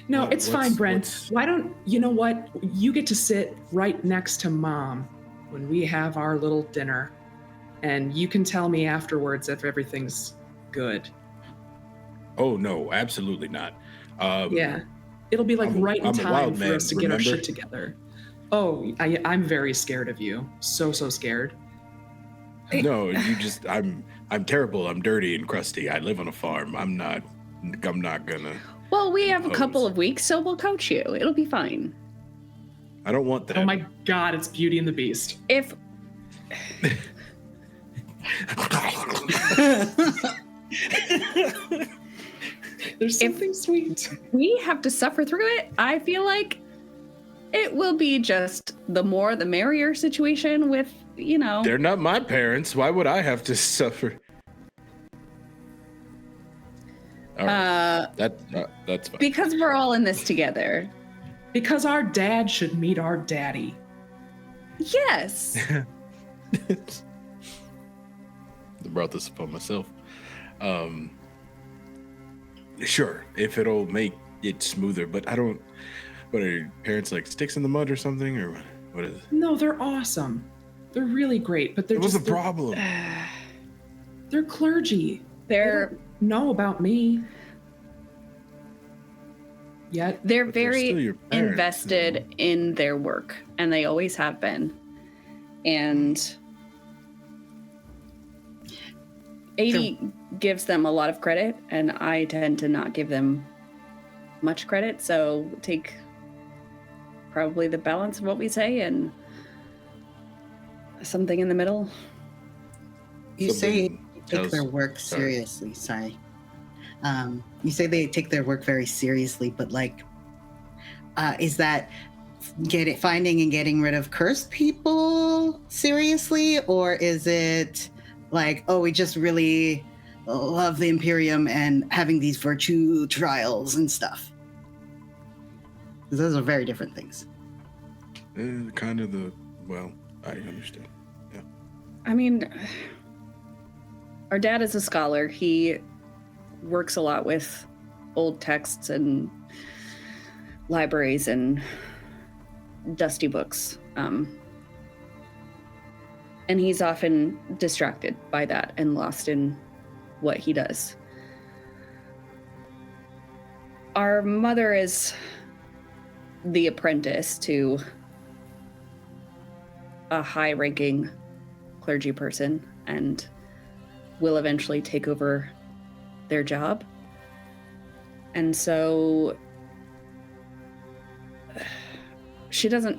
No, What- it's fine, what's- Brent. what's- Why don't you know what? You get to sit right next to Mom when we have our little dinner, and you can tell me afterwards if everything's good. Oh no, absolutely not. Yeah, it'll be like I'm a- right in I'm a time wild for man, us to get our remember? shit together. Oh, I'm very scared of you. So scared. No, you just I'm terrible. I'm dirty and crusty. I live on a farm. I'm not gonna. Well, we have a couple Pose. of weeks, so we'll coach you. It'll be fine. I don't want that. Oh my God, it's Beauty and the Beast. If There's something sweet. we have to suffer through it, I feel like it will be just the more the merrier situation with, you know. They're not my parents. Why would I have to suffer? All right. That's fine. Because we're all in this together. Because our dad should meet our daddy. Yes. I brought this upon myself. Sure, if it'll make it smoother, but I don't. What are your parents like? Sticks in the mud or something, or what? What is it? No, they're awesome. They're really great, but they're What's just the problem? they're clergy. They They're don't know about me yet. they're But they're very still your parents, invested in their work, and they always have been. And Aidy gives them a lot of credit, and I tend to not give them much credit. So take probably the balance of what we say and something in the middle. You say Something they take tells- their work sorry. seriously. Sorry. You say they take their work very seriously, but like, is that finding and getting rid of cursed people seriously, or is it like, oh, we just really love the Imperium and having these virtue trials and stuff? 'Cause those are very different things. Kind of the, well, I understand. Yeah. I mean, our dad is a scholar. He works a lot with old texts and libraries and dusty books. And he's often distracted by that and lost in what he does. Our mother is the apprentice to a high-ranking clergy person and will eventually take over their job. And so she doesn't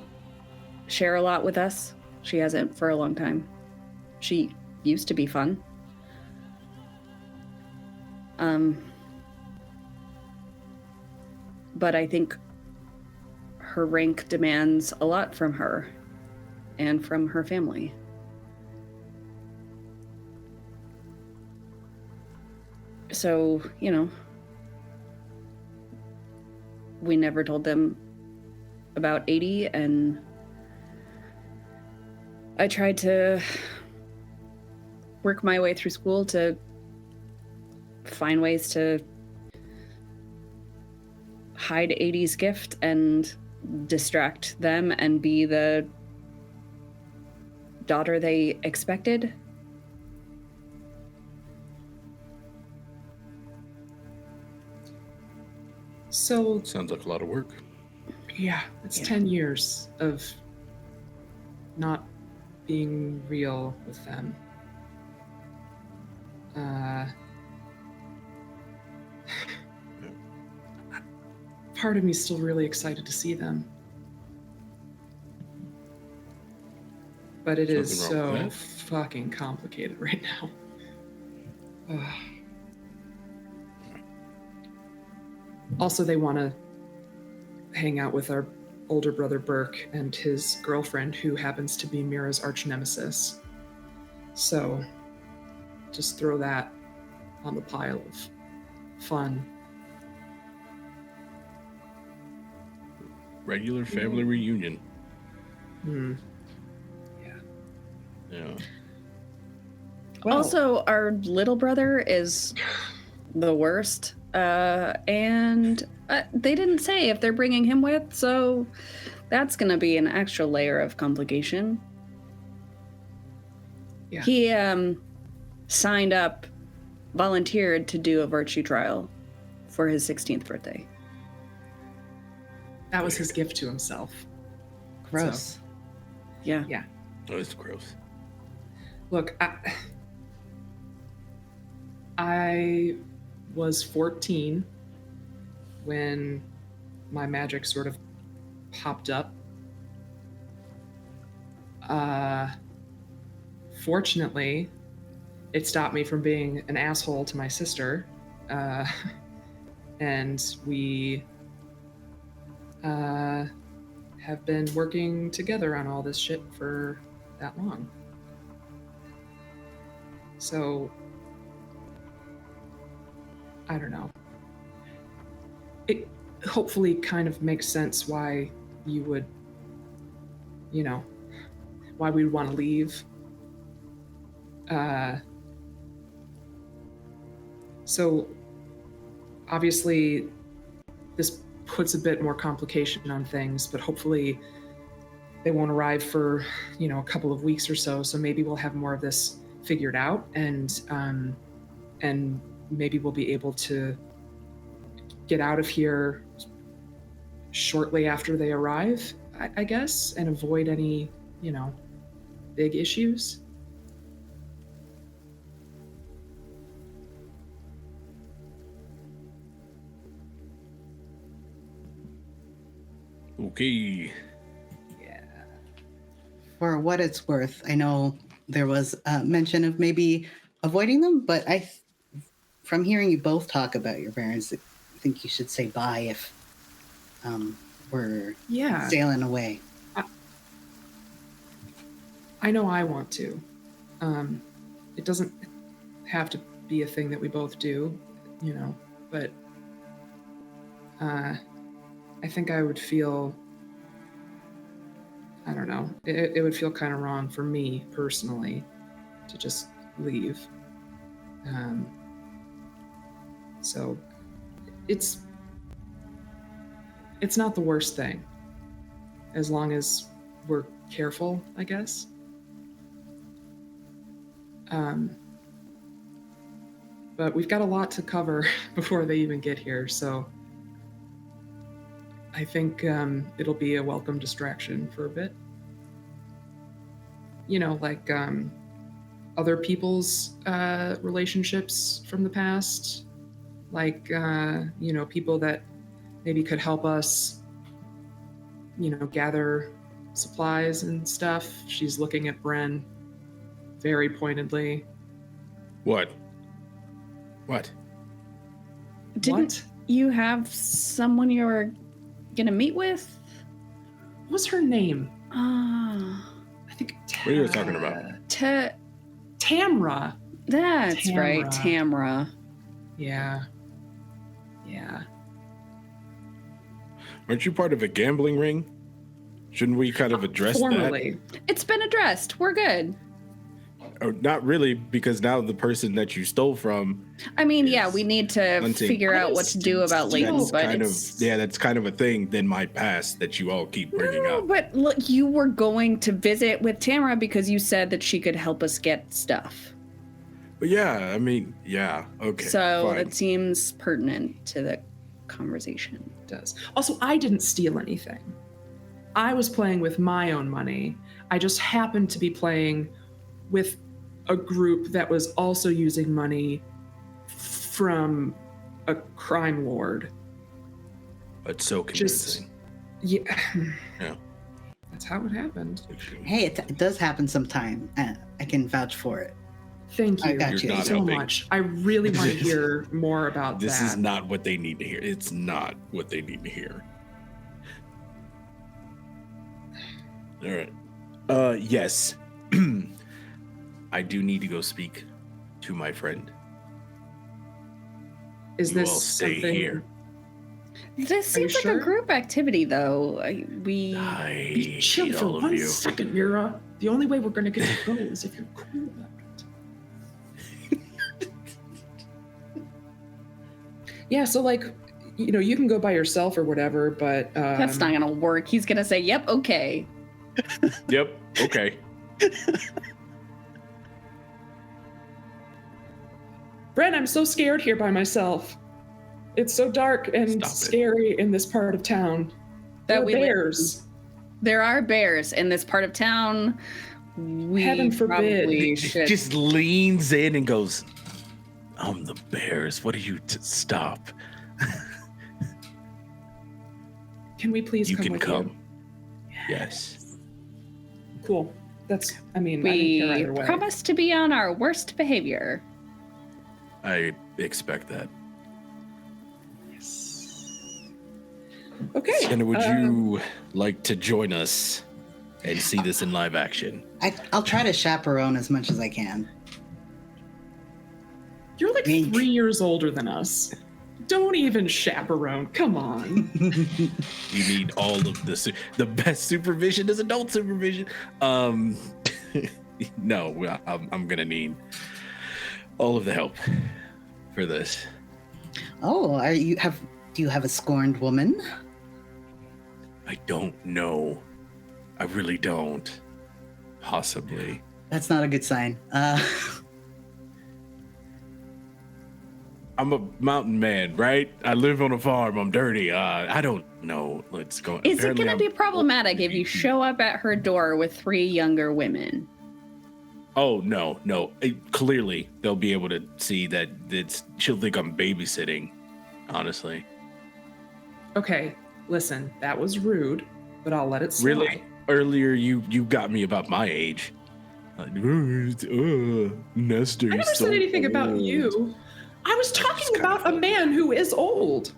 share a lot with us. She hasn't for a long time. She used to be fun. But I think her rank demands a lot from her and from her family. So, we never told them about Aidy, and I tried to work my way through school to find ways to hide Aidy's gift and distract them and be the daughter they expected. So, Sounds like a lot of work. yeah, it's Yeah. 10 years of not being real with them. Part of me's still really excited to see them. But it is Something wrong so with fucking complicated right now. Ugh. Also, they want to hang out with our older brother Burke and his girlfriend, who happens to be Mira's arch nemesis. So, just throw that on the pile of fun. Regular family reunion. Hmm. Yeah. Well, Also, our little brother is the worst. And they didn't say if they're bringing him with, so that's going to be an extra layer of complication. Yeah. He signed up, volunteered to do a virtue trial for his 16th birthday. that was his gift to himself. Gross. Yeah. Oh, it's gross. Look, I was 14 when my magic sort of popped up. Fortunately, it stopped me from being an asshole to my sister. And we have been working together on all this shit for that long. So, I don't know. It hopefully kind of makes sense why you would, why we'd want to leave. So, obviously, this puts a bit more complication on things, but hopefully they won't arrive for, a couple of weeks or so. So maybe we'll have more of this figured out, and maybe we'll be able to get out of here shortly after they arrive, I guess, and avoid any, big issues. Okay. Yeah. For what it's worth, I know there was a mention of maybe avoiding them, but from hearing you both talk about your parents, I think you should say bye if we're sailing away. I know I want to. It doesn't have to be a thing that we both do, but I think I would feel, I don't know, it would feel kind of wrong for me personally to just leave. So it's not the worst thing, as long as we're careful, I guess. But we've got a lot to cover before they even get here, so I think it'll be a welcome distraction for a bit. Like other people's relationships from the past, like people that maybe could help us, gather supplies and stuff. She's looking at Bren very pointedly. What? Didn't you have someone you were gonna meet with? What was her name? Ah, I think. What are you talking about? Tamra. That's right, Tamra. Yeah. Aren't you part of a gambling ring? Shouldn't we kind of address Formally. that? It's been addressed. We're good. Oh, not really, because now the person that you stole from. I mean, yeah, we need to hunting. figure out what to do about Leighton, That's but kind it's... that's kind of a thing in my past that you all keep bringing No, up. but look, you were going to visit with Tamara because you said that she could help us get stuff. But yeah, I mean, yeah, okay. So fine. it seems pertinent to the conversation. It does. Also, I didn't steal anything. I was playing with my own money. I just happened to be playing with a group that was also using money from a crime lord. It's so convincing. Yeah. Yeah. That's how it happened. Hey, it does happen sometime. I can vouch for it. Thank you. I got You're not so helping. much. I really want to hear more about This that. is not what they need to hear. It's not what they need to hear. All right. Yes. I do need to go speak to my friend. Is You this all stay something? here. This seems like sure? a group activity, though. Be I chill hate for all of 1 you. second, Mira. The only way we're going to get to go is if you're cool about it. Yeah, so you can go by yourself or whatever, but That's not gonna work. He's gonna say, "Yep, okay." Yep. Okay. Bren, I'm so scared here by myself. It's so dark and Stop it. scary in this part of town. That There are we live- bears. There are bears in this part of town. We Heaven forbid. probably He should. just leans in and goes, the bears. What are you stop? Can we please You come can with come. you? Yes. Cool. That's, I didn't care We either way. promise to be on our worst behavior. I expect that. Okay. And would you like to join us and see this in live action? I'll try to chaperone as much as I can. You're like Wink. 3 years older than us. Don't even chaperone. Come on. You need all of the best supervision is adult supervision. No, I'm gonna need all of the help for this. Oh, do you have a scorned woman? I don't know. I really don't. Possibly. That's not a good sign. I'm a mountain man, right? I live on a farm. I'm dirty. I don't know what's going on. Is it going to be problematic if you show up at her door with 3 younger women? Oh, no. Clearly, they'll be able to see that she'll think I'm babysitting, honestly. Okay, listen, that was rude, but I'll let it slide. Really? Earlier, you got me about my age. Like, Nestor. I never said anything about you. I was talking about a man who is old.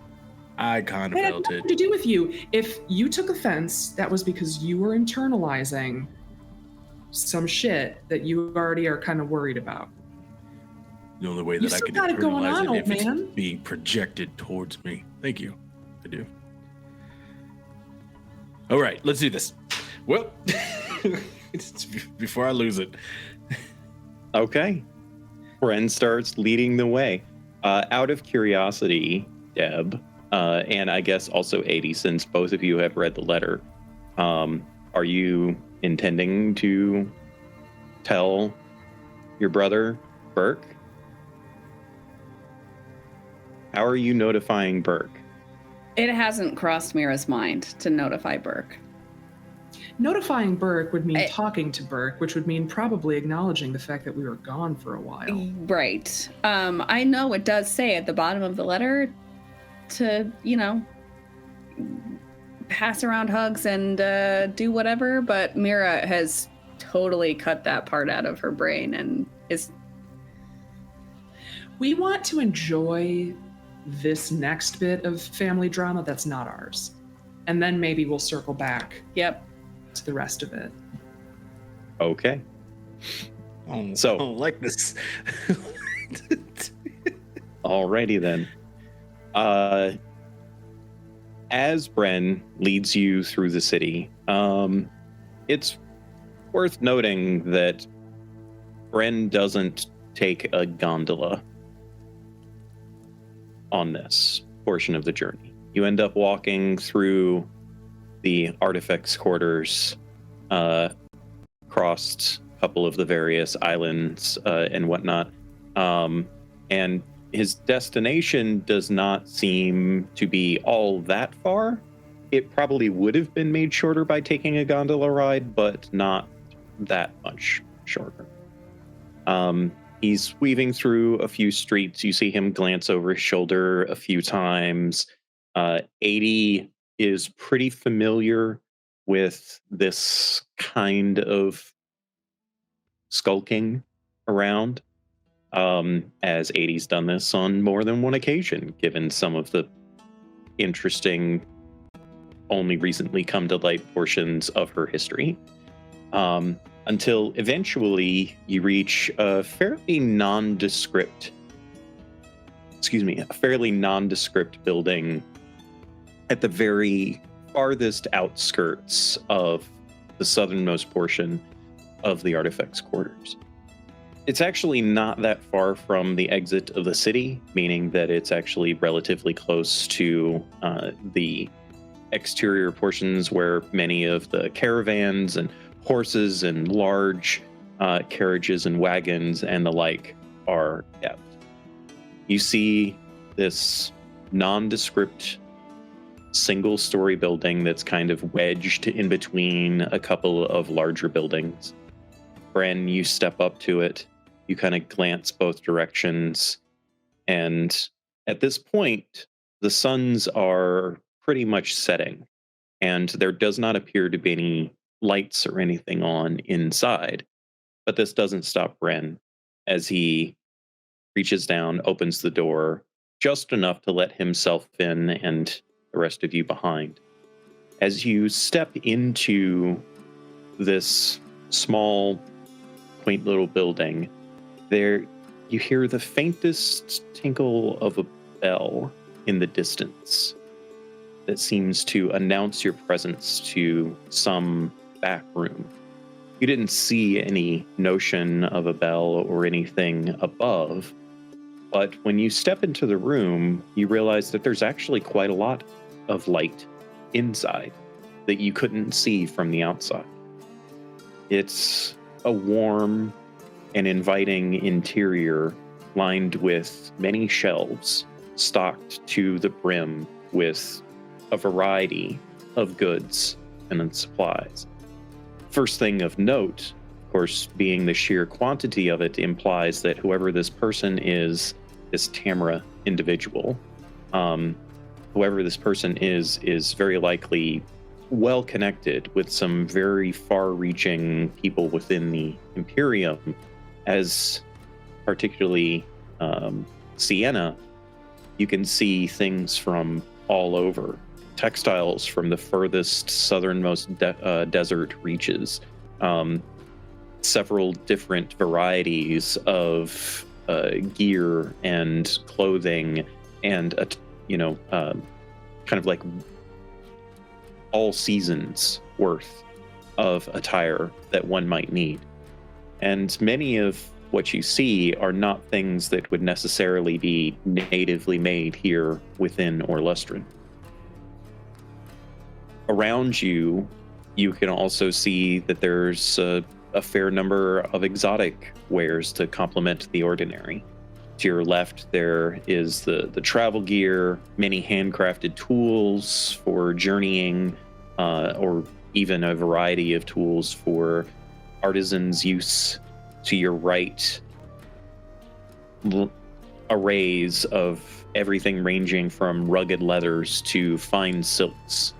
I kind of It had felt nothing it. to do with you. If you took offense, that was because you were internalizing some shit that you already are kind of worried about. The only way You that I still can got it going internalize on, it old if man. it's being projected towards me. Thank you. I do. All right, let's do this. Well, before I lose it. Okay. Bren starts leading the way. Out of curiosity, Deb, and I guess also Aidy, since both of you have read the letter, are you intending to tell your brother, Burke? How are you notifying Burke? It hasn't crossed Mira's mind to notify Burke. Notifying Burke would mean talking to Burke, which would mean probably acknowledging the fact that we were gone for a while. Right. I know it does say at the bottom of the letter to, pass around hugs and do whatever, but Mira has totally cut that part out of her brain and is... We want to enjoy this next bit of family drama that's not ours. And then maybe we'll circle back. Yep. To the rest of it. Okay. So, I don't like this. Alrighty then. As Bren leads you through the city, it's worth noting that Bren doesn't take a gondola on this portion of the journey. You end up walking through the artifacts quarters, crossed a couple of the various islands and whatnot. And his destination does not seem to be all that far. It probably would have been made shorter by taking a gondola ride, but not that much shorter. He's weaving through a few streets. You see him glance over his shoulder a few times. Aidy is pretty familiar with this kind of skulking around, as Aidy's done this on more than one occasion, given some of the interesting, only recently come to light portions of her history. Until eventually you reach a fairly nondescript building at the very farthest outskirts of the southernmost portion of the artifacts quarters. It's actually not that far from the exit of the city, meaning that it's actually relatively close to the exterior portions where many of the caravans and horses and large carriages and wagons and the like are kept. You see this nondescript single-story building that's kind of wedged in between a couple of larger buildings. Bren, you step up to it. You kind of glance both directions. And at this point, the suns are pretty much setting. And there does not appear to be any lights or anything on inside. But this doesn't stop Bren as he reaches down, opens the door just enough to let himself in and the rest of you behind. As you step into this small, quaint little building, there you hear the faintest tinkle of a bell in the distance that seems to announce your presence to some back room. You didn't see any notion of a bell or anything above, but when you step into the room, you realize that there's actually quite a lot of light inside that you couldn't see from the outside. It's a warm and inviting interior lined with many shelves stocked to the brim with a variety of goods and supplies. First thing of note, of course, being the sheer quantity of it implies that whoever this person is, this Tamara individual, whoever this person is very likely well connected with some very far-reaching people within the Imperium, as particularly Sienna, you can see things from all over. Textiles from the furthest southernmost desert reaches, several different varieties of gear and clothing, and kind of like all seasons worth of attire that one might need. And many of what you see are not things that would necessarily be natively made here within Orlestrin. Around you, you can also see that there's a fair number of exotic wares to complement the ordinary. To your left, there is the travel gear, many handcrafted tools for journeying, or even a variety of tools for artisans' use. To your right, arrays of everything ranging from rugged leathers to fine silks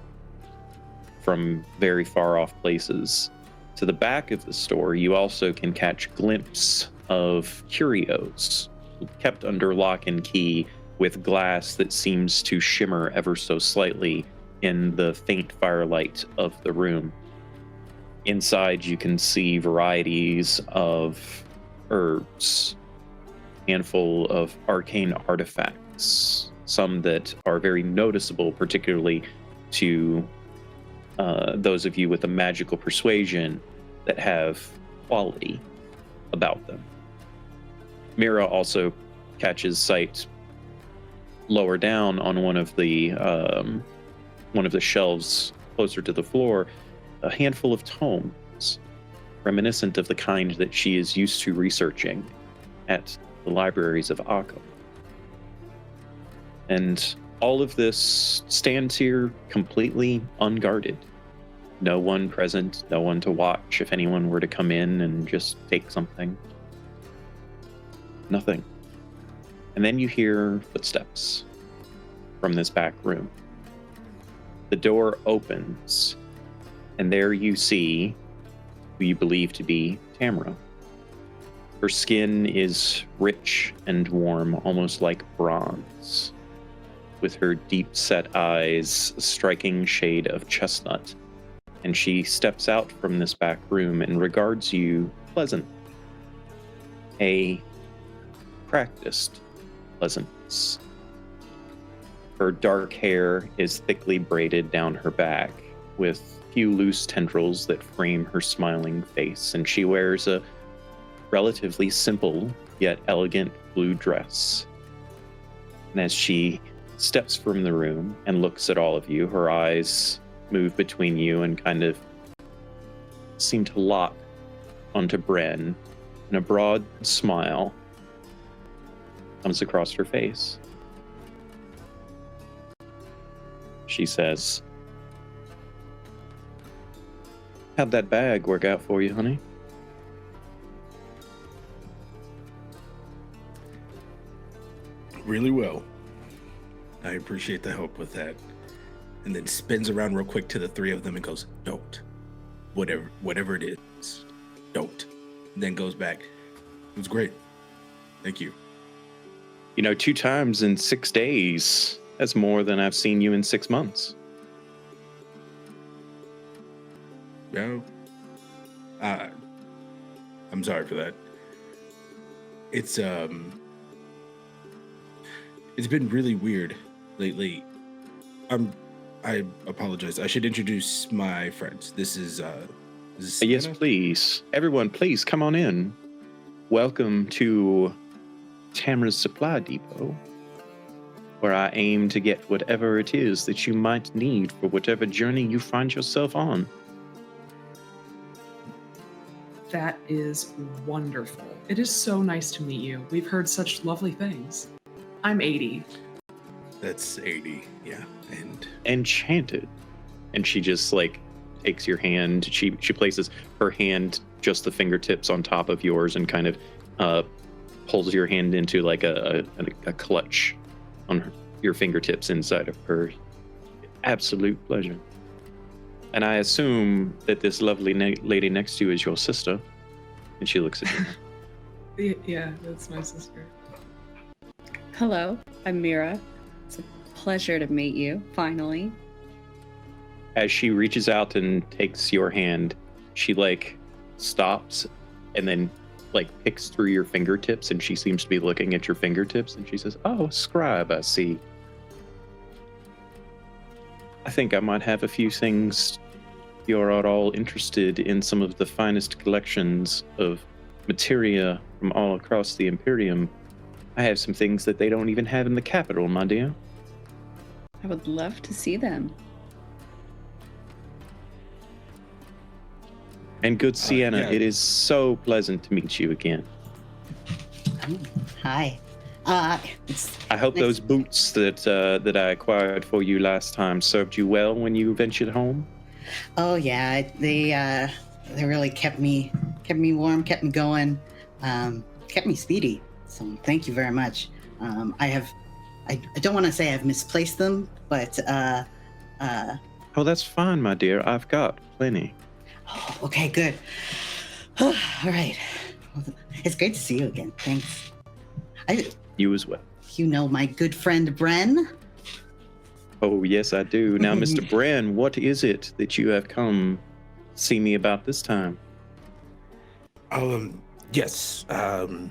from very far off places. To the back of the store, you also can catch glimpses of curios kept under lock and key with glass that seems to shimmer ever so slightly in the faint firelight of the room. Inside, you can see varieties of herbs, handful of arcane artifacts, some that are very noticeable, particularly to those of you with a magical persuasion that have quality about them. Mira also catches sight lower down on one of the shelves closer to the floor, a handful of tomes, reminiscent of the kind that she is used to researching at the libraries of Akko. And all of this stands here completely unguarded. No one present, no one to watch if anyone were to come in and just take something. Nothing. And then you hear footsteps from this back room. The door opens, and there you see who you believe to be Tamara. Her skin is rich and warm, almost like bronze, with her deep-set eyes a striking shade of chestnut. And she steps out from this back room and regards you pleasant. A practiced pleasantness. Her dark hair is thickly braided down her back, with few loose tendrils that frame her smiling face, and she wears a relatively simple yet elegant blue dress. And as she steps from the room and looks at all of you, her eyes move between you and kind of seem to lock onto Bren, and a broad smile comes across her face. She says, "How'd that bag work out for you, honey?" Really well. I appreciate the help with that. And then spins around real quick to the three of them and goes, "Don't. Whatever it is, don't." And then goes back. "It was great. Thank you." 2 times in 6 days. That's more than I've seen you in 6 months. No. I'm sorry for that. It's been really weird lately. I apologize. I should introduce my friends. This is Yes, Sienna? please. Everyone, please come on in. Welcome to Tamara's Supply Depot, where I aim to get whatever it is that you might need for whatever journey you find yourself on. That is wonderful. It is so nice to meet you. We've heard such lovely things. I'm Aidy. That's Aidy, yeah. And Enchanted. And she just like takes your hand. She places her hand, just the fingertips on top of yours, and kind of pulls your hand into like a clutch on your fingertips inside of her. Absolute pleasure. And I assume that this lovely lady next to you is your sister. And she looks at you. Yeah, that's my sister. Hello, I'm Mira. It's a pleasure to meet you, finally. As she reaches out and takes your hand, she like stops and then like picks through your fingertips, and she seems to be looking at your fingertips, and she says, "Oh, scribe, I see. I think I might have a few things. You're at all interested in some of the finest collections of materia from all across the Imperium. I have some things that they don't even have in the capital, my dear." I would love to see them. And good Sienna, yeah. it is so pleasant to meet you again. Oh, hi. It's I hope nice. those boots that I acquired for you last time served you well when you ventured home. Oh yeah, they really kept me warm, kept me going, kept me speedy. So thank you very much. I don't want to say I've misplaced them, but Oh, that's fine, my dear. I've got plenty. oh, okay, good. All right, it's great to see you again. Thanks. You as well. You know my good friend Bren. Oh, yes, I do. Now, Mr. Bren, what is it that you have come see me about this time? yes. So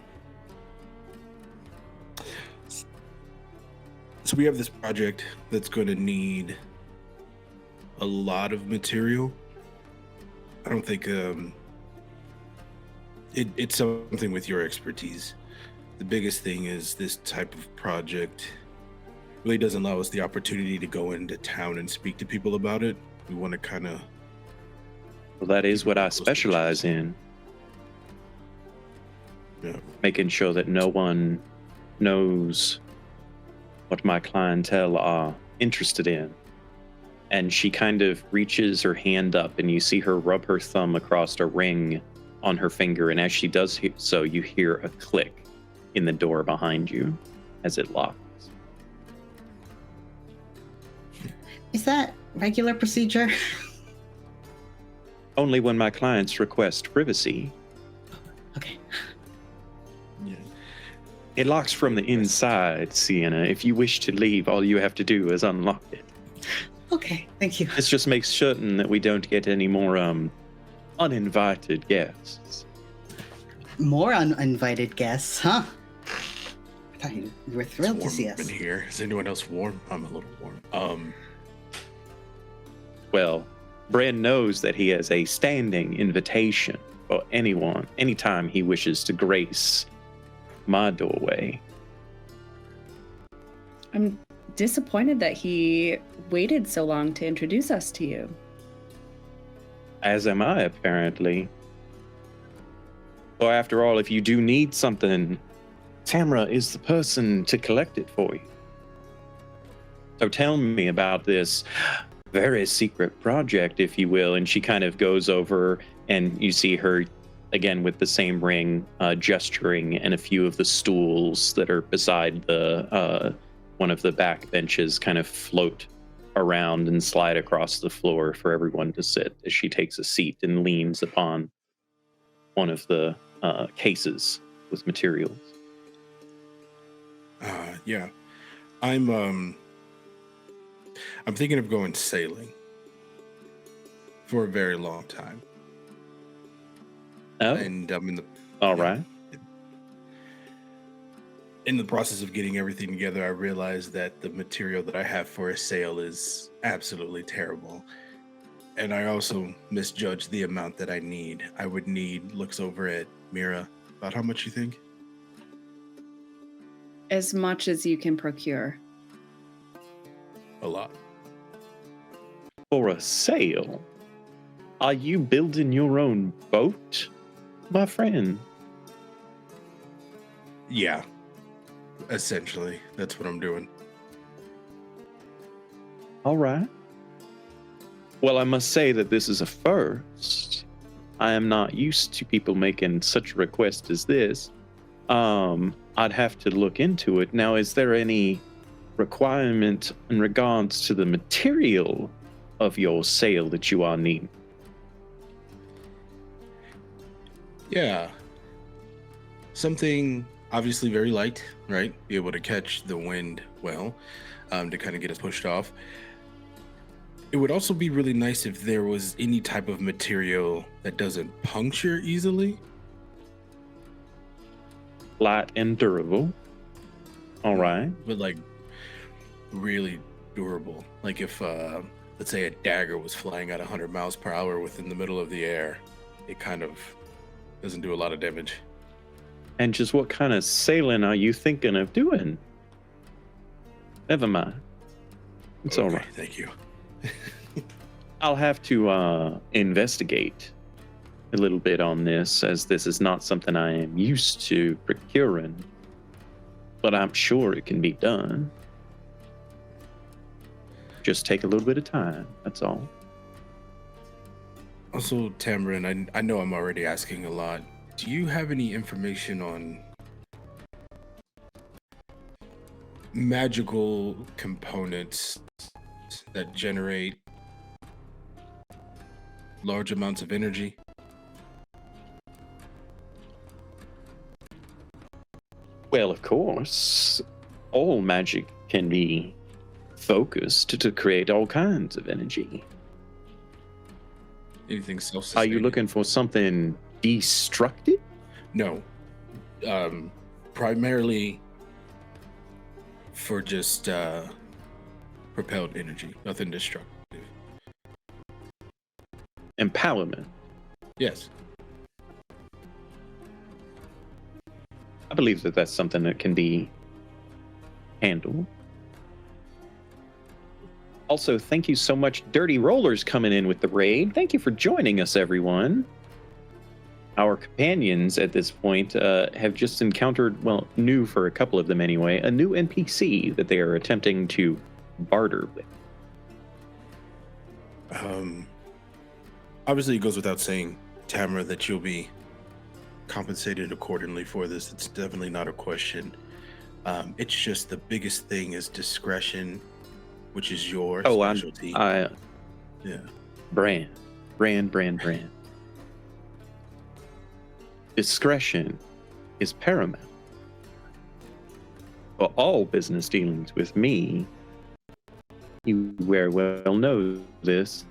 we have this project that's going to need a lot of material. I don't think it's something with your expertise. The biggest thing is this type of project really doesn't allow us the opportunity to go into town and speak to people about it. We want to kind of... Well, that is what I specialize in. Yeah. Making sure that no one knows what my clientele are interested in. And she kind of reaches her hand up, and you see her rub her thumb across a ring on her finger. And as she does so, you hear a click in the door behind you as it locks. Is that regular procedure? Only when my clients request privacy. Okay. Yeah. It locks from the inside, Sienna. If you wish to leave, all you have to do is unlock it. Okay, thank you. This just makes certain that we don't get any more uninvited guests. More uninvited guests, huh? I thought you were thrilled to It's see warm us. in here. Is anyone else warm? I'm a little warm. Well, Bren knows that he has a standing invitation for anyone, anytime he wishes to grace my doorway. I'm disappointed that he waited so long to introduce us to you. As am I, apparently. For after all, if you do need something, Tamra is the person to collect it for you. So tell me about this very secret project, if you will. And she kind of goes over, and you see her again with the same ring, gesturing, and a few of the stools that are beside the one of the back benches kind of float around and slide across the floor for everyone to sit as she takes a seat and leans upon one of the cases with materials. Yeah. I'm thinking of going sailing for a very long time. Oh, And I'm all right. in the process of getting everything together, I realized that the material that I have for a sail is absolutely terrible. And I also misjudged the amount that I need. I would need, looks over at Mira, about how much you think? As much as you can procure. A lot. For a sail? Are you building your own boat? my friend. Yeah. Essentially, that's what I'm doing. All right. Well, I must say that this is a first. I am not used to people making such a request as this. I'd have to look into it. Now, is there any requirement in regards to the material of your sale that you are needing? Yeah. Something obviously very light, right? Be able to catch the wind well, to kind of get us pushed off. It would also be really nice if there was any type of material that doesn't puncture easily. Light and durable. All right. But like really durable. Like if, let's say a dagger was flying at 100 miles per hour within the middle of the air, it kind of doesn't do a lot of damage. And just what kind of sailing are you thinking of doing? Never mind. It's all Okay, right. Thank you. I'll have to investigate a little bit on this, as this is not something I am used to procuring. But I'm sure it can be done. Just take a little bit of time, that's all. Also, Tamron, I know I'm already asking a lot. Do you have any information on magical components that generate large amounts of energy? Well, of course, all magic can be focused to create all kinds of energy. Anything Are self-sustaining? you looking for something destructive? No. Primarily for just propelled energy, nothing destructive. Empowerment. Yes. I believe that that's something that can be handled. Also, thank you so much, Dirty Rollers, coming in with the raid. Thank you for joining us, everyone. Our companions at this point have just encountered, well, new for a couple of them anyway, a new NPC that they are attempting to barter with. Obviously, it goes without saying, Tamara, that you'll be compensated accordingly for this. It's definitely not a question. It's just the biggest thing is discretion, which is your specialty. Yeah. Bren. Discretion is paramount. For all business dealings with me, you very well know this.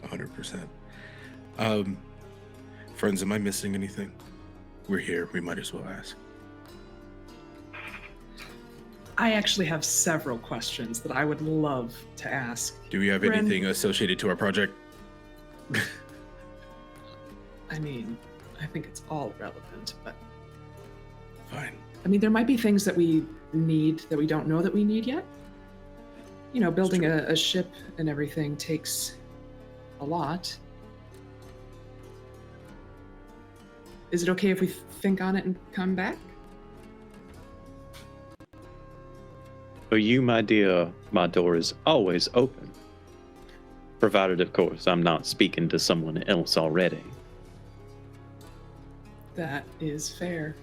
100%. Friends, am I missing anything? We're here. We might as well ask. I actually have several questions that I would love to ask. Do we have Bren. anything associated to our project? I mean, I think it's all relevant, but Fine. I mean, there might be things that we need that we don't know that we need yet. You know, building a ship and everything takes a lot. Is it okay if we think on it and come back? For you, my dear, my door is always open. Provided, of course, I'm not speaking to someone else already. That is fair.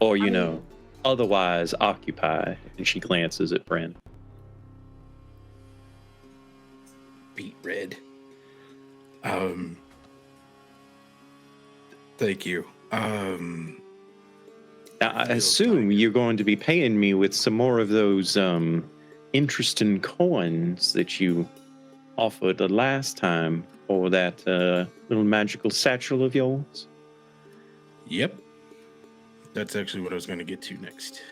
Or, you know, otherwise occupied. And she glances at Bren. Beat red. Thank you. Now, I assume you're going to be paying me with some more of those interesting coins that you offered the last time, or that little magical satchel of yours. Yep. That's actually what I was going to get to next.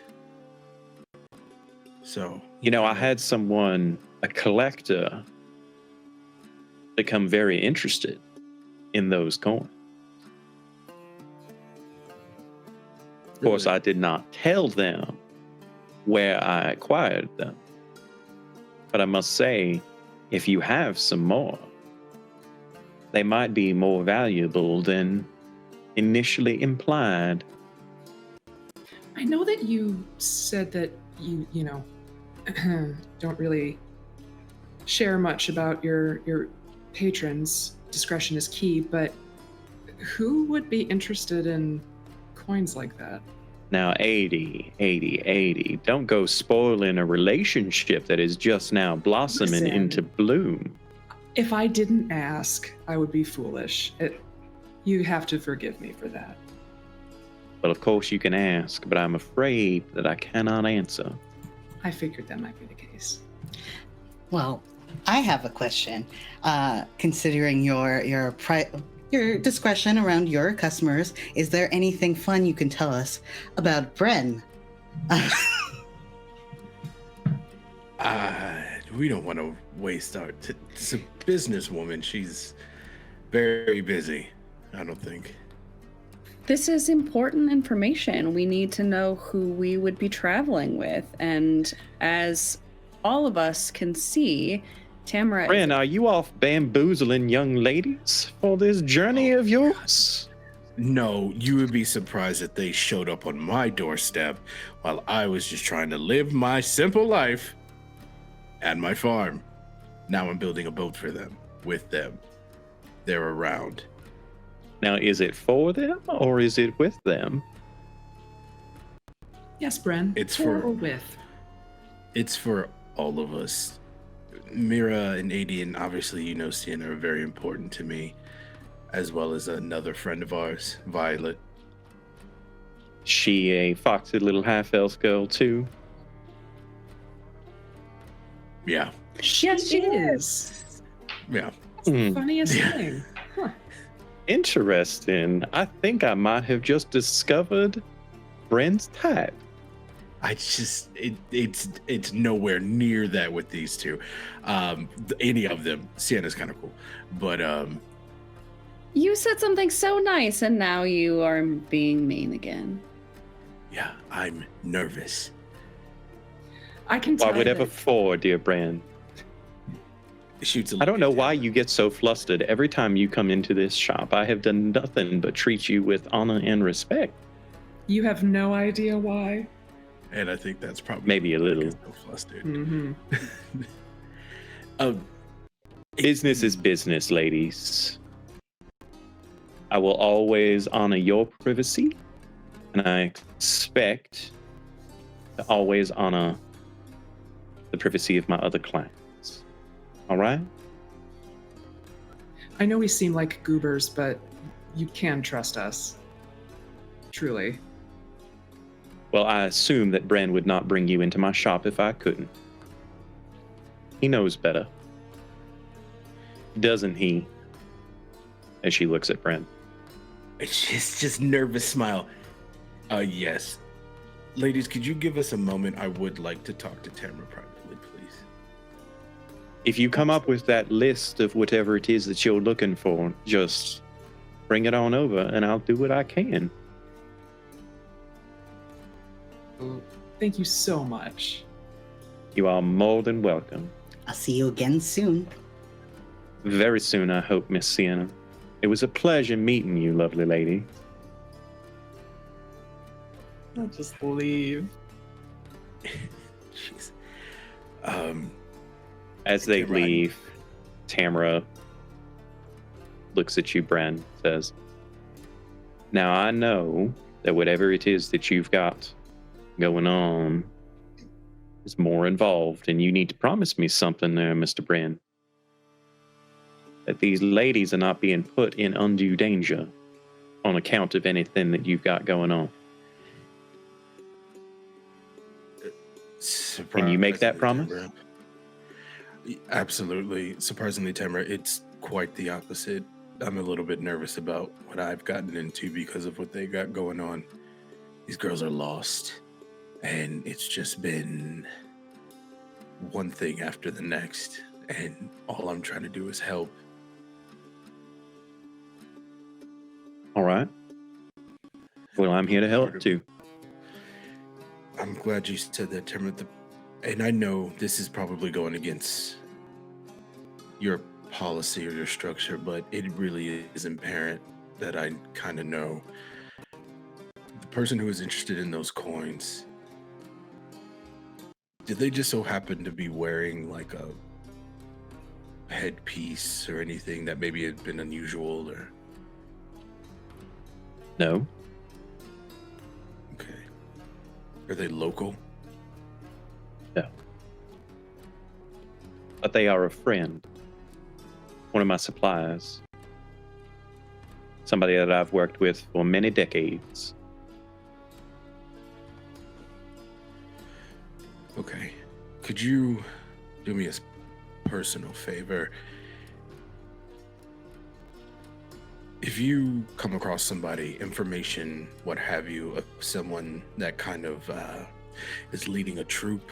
So, You know, I had someone, a collector, become very interested in those coins. Of course, I did not tell them where I acquired them. But I must say, if you have some more, they might be more valuable than initially implied. I know that you said that you know, don't really share much about your patrons. Discretion is key, but who would be interested in coins like that? Now, Aidy, don't go spoiling a relationship that is just now blossoming Listen. into bloom. If I didn't ask, I would be foolish. You have to forgive me for that. Well, of course you can ask, but I'm afraid that I cannot answer. I figured that might be the case. Well, I have a question. Considering your discretion around your customers, is there anything fun you can tell us about Bren? We don't want to waste our. It's a businesswoman. She's very busy. I don't think. This is important information. We need to know who we would be traveling with. And as all of us can see, Tamara. Bren, are you off bamboozling young ladies for this journey of yours? No, you would be surprised that they showed up on my doorstep while I was just trying to live my simple life at my farm. Now I'm building a boat for them, with them. They're around. Now, is it for them or is it with them? Yes, Bren. It's For for- or with. It's for all of us. Mira and Aidy, and obviously you know Sienna, are very important to me, as well as another friend of ours, Violet. She a foxy little half-elf girl too? Yeah, Yes, she is. yeah. It's the Hmm. funniest Yeah. thing. Huh. Interesting. I think I might have just discovered Bren's type. I just it's nowhere near that with these two. Any of them. Sienna's kind of cool, but You said something so nice, and now you are being mean again. yeah, I'm nervous. I can tell Whatever that for, dear Bren. Shoots. I don't know why you get so flustered every time you come into this shop. I have done nothing but treat you with honor and respect. you have no idea why. And I think that's probably Maybe a why I little. get so flustered. Mm-hmm. Business is business, ladies. I will always honor your privacy, and I expect to always honor the privacy of my other clients. All right? I know we seem like goobers, but you can trust us. Truly. Well, I assume that Bren would not bring you into my shop if I couldn't. He knows better. Doesn't he? As she looks at Bren. It's just nervous smile. Yes. Ladies, could you give us a moment? I would like to talk to Tamara privately, please. If you come up with that list of whatever it is that you're looking for, just bring it on over and I'll do what I can. Thank you so much. You are more than welcome. I'll see you again soon. Very soon, I hope, Miss Sienna. It was a pleasure meeting you, lovely lady. I'll just leave. Jeez. As they Tamara, leave, Tamara looks at you, Bren, says, "Now I know that whatever it is that you've got going on is more involved, and you need to promise me something there, Mr. Bren. That these ladies are not being put in undue danger on account of anything that you've got going on. Can you make that promise?" Tamara. Absolutely. Surprisingly, Tamara, it's quite the opposite. I'm a little bit nervous about what I've gotten into because of what they got going on. These girls are lost, and it's just been one thing after the next, and all I'm trying to do is help. All right. Well, I'm here to help too. I'm glad you said that, Tamara. And I know this is probably going against your policy or your structure, but it really is apparent that I kind of know. The person who is interested in those coins, did they just so happen to be wearing like a headpiece or anything that maybe had been unusual or? No. Okay. Are they local? No. But they are a friend. One of my suppliers. Somebody that I've worked with for many decades. Okay. Could you do me a personal favor? If you come across somebody, information, what have you, of someone that kind of is leading a troop,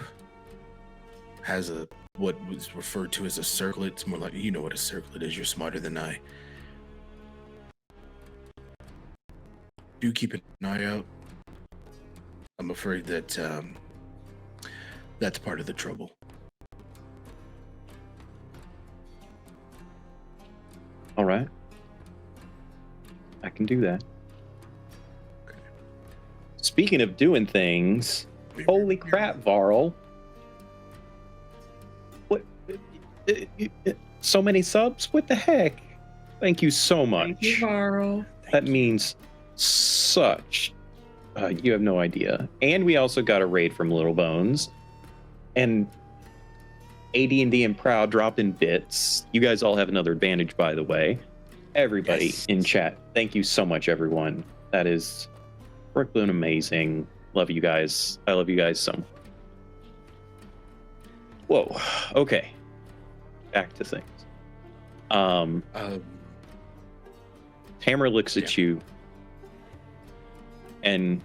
has a what was referred to as a circlet. It's more like, you know what a circlet is. You're smarter than I. Do keep an eye out. I'm afraid that that's part of the trouble. All right. I can do that. Okay. Speaking of doing things, holy crap, Varl. What? So many subs? What the heck? Thank you so much. Thank you, Varl. That means such. You have no idea. And we also got a raid from Little Bones. And AD&D and Proud dropped in bits. You guys all have another advantage, by the way. Everybody in chat, thank you so much, everyone. That is Brooklyn amazing. Love you guys. I love you guys so much. Whoa. Okay. Back to things. Tamara looks at you, and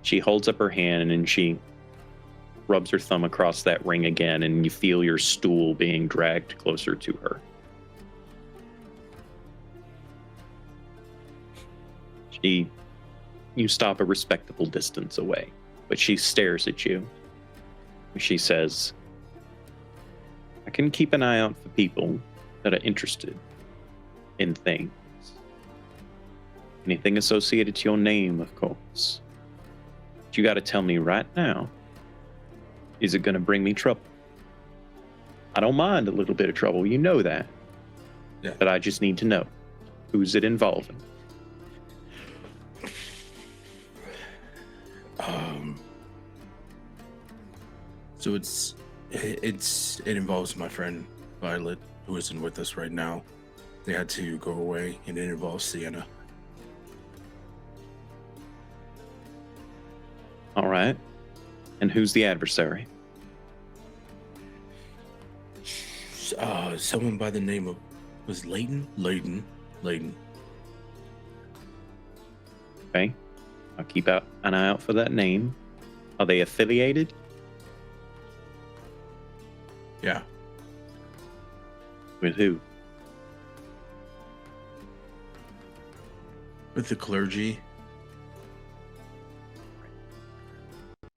she holds up her hand and she rubs her thumb across that ring again, and you feel your stool being dragged closer to her. You stop a respectable distance away, but she stares at you. She says, I can keep an eye out for people that are interested in things. Anything associated to your name, of course. But you got to tell me right now, is it going to bring me trouble? I don't mind a little bit of trouble, you know that. Yeah. But I just need to know, who's it involving? So it involves my friend Violet, who isn't with us right now. They had to go away, and it involves Sienna. All right. And who's the adversary? Someone by the name of, was Layton? Layton. Okay. I'll keep an eye out for that name. Are they affiliated? Yeah. With who? With the clergy.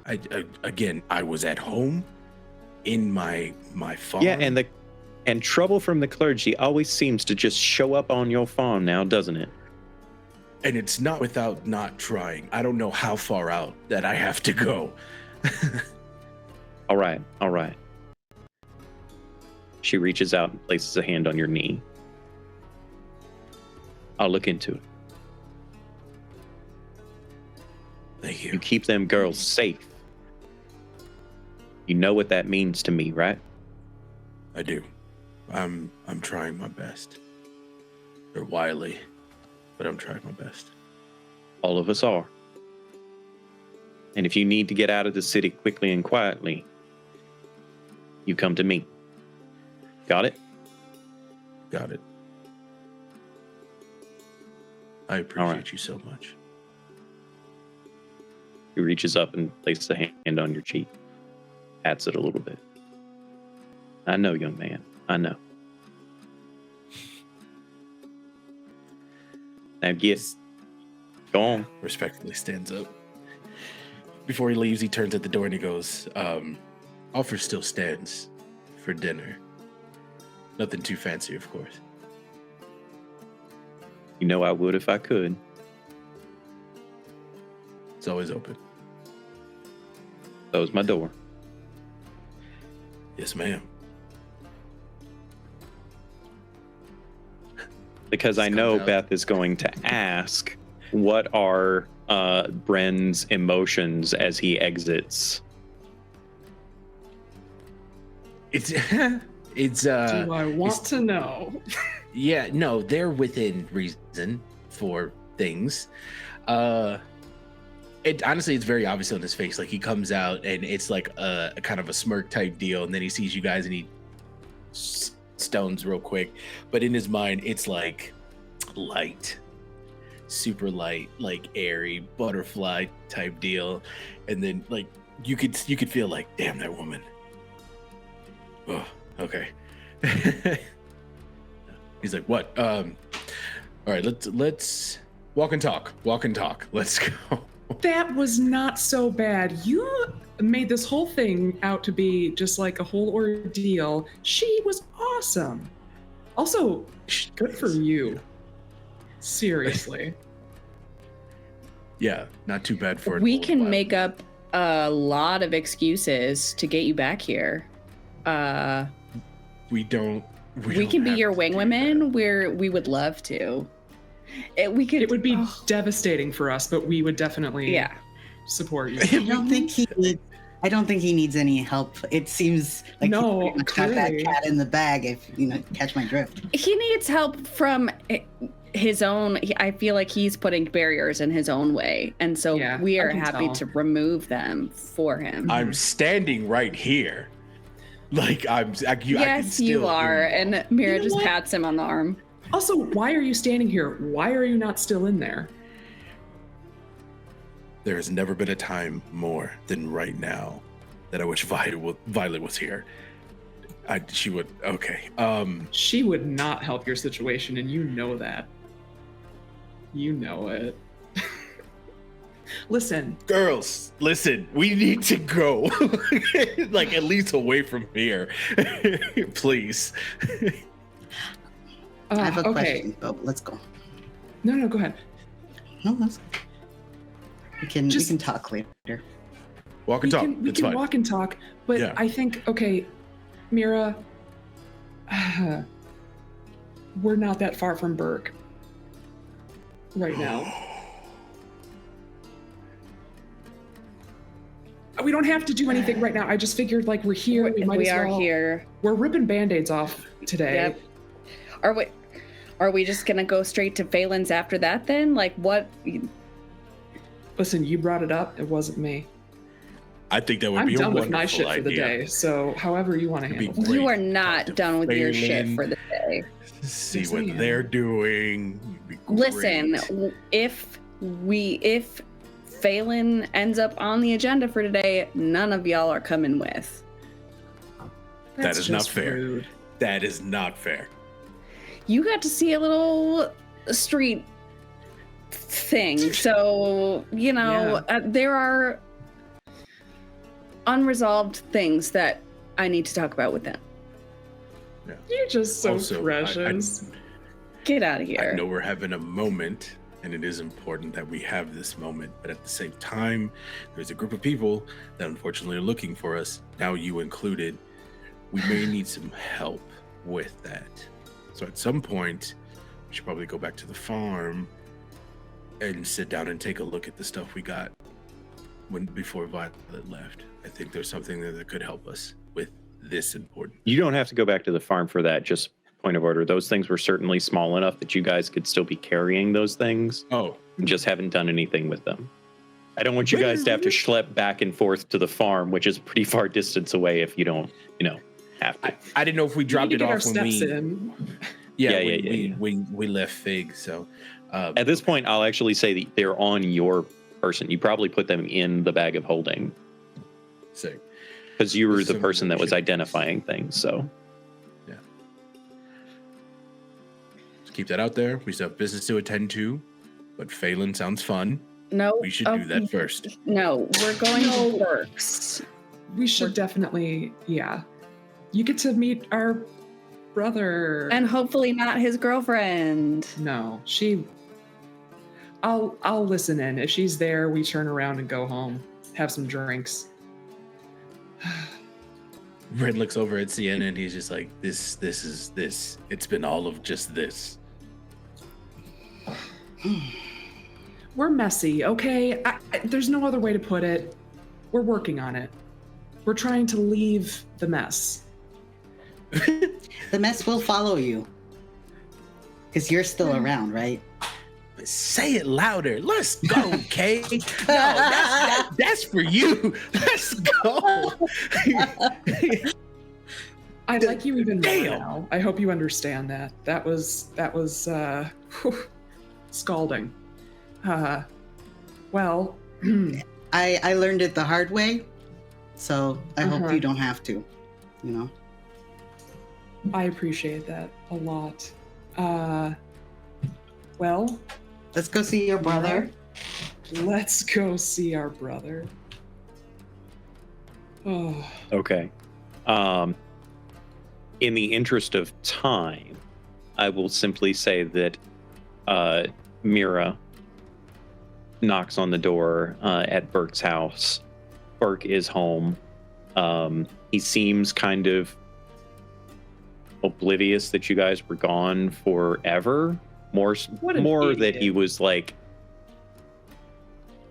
I was at home in my farm. Yeah, and trouble from the clergy always seems to just show up on your farm now, doesn't it? And it's not without not trying. I don't know how far out that I have to go. All right. She reaches out and places a hand on your knee. I'll look into it. Thank You you. keep them girls safe. You know what that means to me, right? I do. I'm trying my best. They're wily, but I'm trying my best. All of us are. And if you need to get out of the city quickly and quietly, you come to me. Got it? Got it. I appreciate you so much. He reaches up and places a hand on your cheek. Pats it a little bit. I know, young man. I know. Now go on. Respectfully stands up. Before he leaves, he turns at the door and he goes, offer still stands for dinner. Nothing too fancy, of course. You know I would if I could. It's always open. That was my door. Yes, ma'am. Because I Just know comes out. Beth is going to ask, what are Bren's emotions as he exits? It's Do I want to know? yeah, no, they're within reason for things. It honestly, it's very obvious on his face. Like he comes out and it's like a kind of a smirk type deal, and then he sees you guys and he stones real quick. But in his mind, it's like light, super light, like airy butterfly type deal. And then like you could feel like, damn, that woman. Oh, okay. He's like, what? All right, let's walk and talk. Let's go. That was not so bad. You made this whole thing out to be just like a whole ordeal. She was awesome. Also, good for you. Seriously. Yeah, not too bad for it. We can make up a lot of excuses to get you back here. We can be your wing women. We would love to. It would be devastating for us, but we would definitely support you. I don't think he needs any help. It seems like he pretty much got that cat in the bag, if you catch my drift. He needs help from his own. I feel like he's putting barriers in his own way, and so we are happy to remove them for him. I'm standing right here. Like yes, you are. And Mira just pats him on the arm. Also, why are you standing here? Why are you not still in there? There has never been a time more than right now that I wish Violet was here. She would. Okay. She would not help your situation, and you know that. You know it. Listen. Girls, listen. We need to go. Like, at least away from here. Please. I have a question. Oh, let's go. No, go ahead. No, we can talk later. Walk and talk. We can walk and talk, but I think, okay, Mira, we're not that far from Burke right now. We don't have to do anything right now. I just figured, like, we're here. We are here. We're ripping Band-Aids off today. Yep. Are we just gonna go straight to Phelan's after that then? Like what? Listen, you brought it up. It wasn't me. I think that would be a wonderful idea. I'm done with my shit for the day. So however you want to handle it. You are not done with your shit for the day. See what they're doing. Listen, if Phelan ends up on the agenda for today, none of y'all are coming with. That is not fair. Rude. That is not fair. You got to see a little street thing, so there are unresolved things that I need to talk about with them. Yeah. You're just so precious. Get out of here. I know we're having a moment, and it is important that we have this moment, but at the same time, there's a group of people that unfortunately are looking for us, now you included. We may need some help with that. So at some point, we should probably go back to the farm and sit down and take a look at the stuff we got before Violet left. I think there's something there that could help us with this important. You don't have to go back to the farm for that. Just point of order. Those things were certainly small enough that you guys could still be carrying those things. Oh. And just haven't done anything with them. I don't want you guys to have to schlep back and forth to the farm, which is a pretty far distance away if you don't, have to. I didn't know if we dropped it off when we left Fig. So at this point, I'll actually say that they're on your person. You probably put them in the bag of holding. Sick. Because you were the person that was identifying things. So yeah. Let's keep that out there. We still have business to attend to, but Phelan sounds fun. No, we should do that first. No, we're going to Burke's. We should definitely, You get to meet our brother. And hopefully not his girlfriend. No, I'll listen in. If she's there, we turn around and go home, have some drinks. Bren looks over at Sienna and he's just like, this is this. It's been all of just this. We're messy, okay? There's no other way to put it. We're working on it. We're trying to leave the mess. The mess will follow you. Because you're still around, right? Say it louder. Let's go, Kay. No, that's for you. Let's go. I like you even more Damn. now. I hope you understand that. That was scalding. Well, I learned it the hard way, so I hope you don't have to, you know? I appreciate that a lot. Well, Let's go see your brother. let's go see our brother. Oh, Okay. In the interest of time, I will simply say that Mira knocks on the door at Burke's house. Burke is home. He seems kind of oblivious that you guys were gone forever. More What an that idiot. he was like,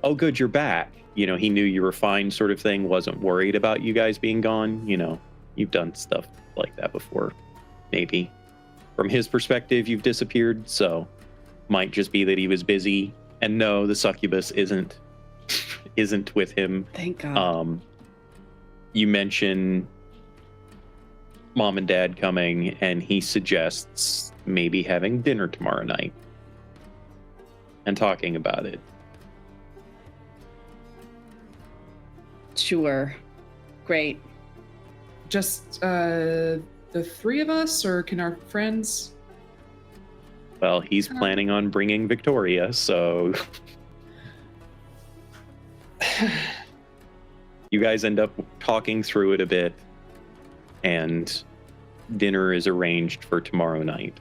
oh, good, you're back. You know, he knew you were fine, sort of thing. Wasn't worried about you guys being gone. You know, you've done stuff like that before. Maybe from his perspective, you've disappeared. So might just be that he was busy. And no, the succubus isn't with him. Thank God. You mention mom and dad coming, and he suggests maybe having dinner tomorrow night and talking about it. Sure. Great. just the three of us, or can our friends? Well, he's planning on bringing Victoria, so you guys end up talking through it a bit, and dinner is arranged for tomorrow night.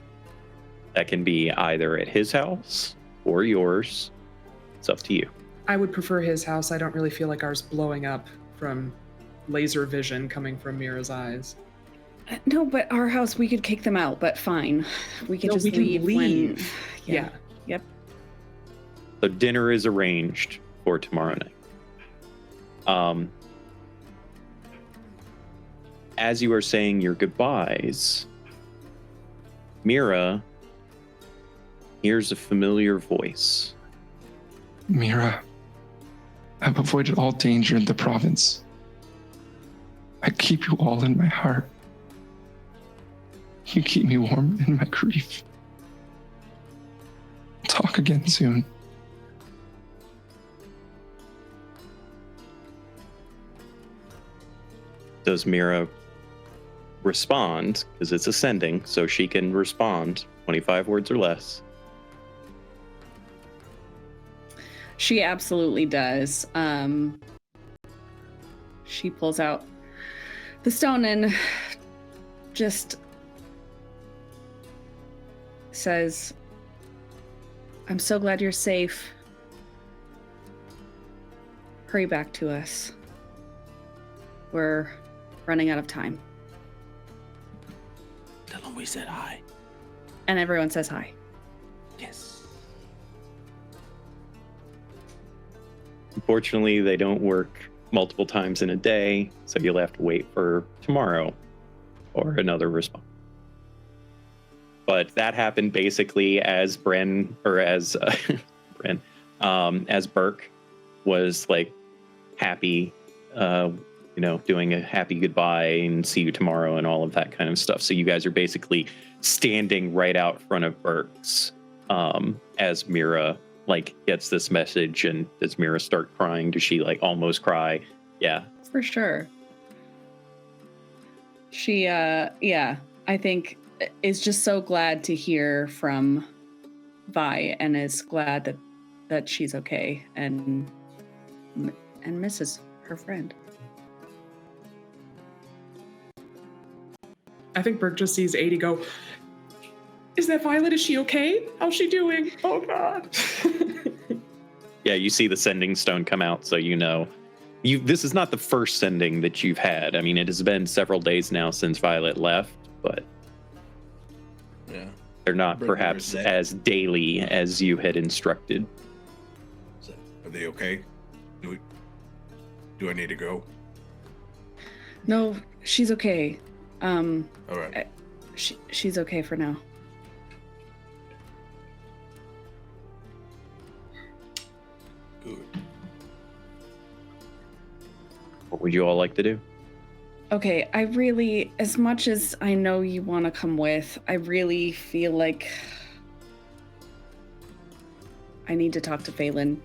That can be either at his house or yours. It's up to you. I would prefer his house. I don't really feel like ours blowing up from laser vision coming from Mira's eyes. No, but our house, we could kick them out, but fine. We could No, just we can leave. leave. When... Yeah. Yep. So dinner is arranged for tomorrow night. As you are saying your goodbyes, Mira hears a familiar voice. Mira, I've avoided all danger in the province. I keep you all in my heart. You keep me warm in my grief. Talk again soon. Does Mira respond? Because it's ascending, so she can respond 25 words or less. She absolutely does. She pulls out the stone and just says, I'm so glad you're safe. Hurry back to us. We're running out of time. Tell him we said hi. And everyone says hi. Yes. Unfortunately, they don't work multiple times in a day, so you'll have to wait for tomorrow or another response. But that happened basically as Bren, or as Bren, as Burke was like happy, doing a happy goodbye and see you tomorrow and all of that kind of stuff. So you guys are basically standing right out front of Burke's as Mira gets this message. And does Mira start crying? Does she almost cry? Yeah. For sure. She, I think is just so glad to hear from Vi and is glad that she's okay and misses her friend. I think Burke just sees Aidy go, is that Violet? Is she okay? How's she doing? Oh, God. Yeah, you see the sending stone come out, so you know. This is not the first sending that you've had. I mean, it has been several days now since Violet left, but Yeah. they're not Bren, perhaps where's that? as daily as you had instructed. So, are they okay? Do I need to go? No, she's okay. All right. She's okay for now. Good. What would you all like to do? Okay, I really, as much as I know you want to come with, I really feel like I need to talk to Phelan.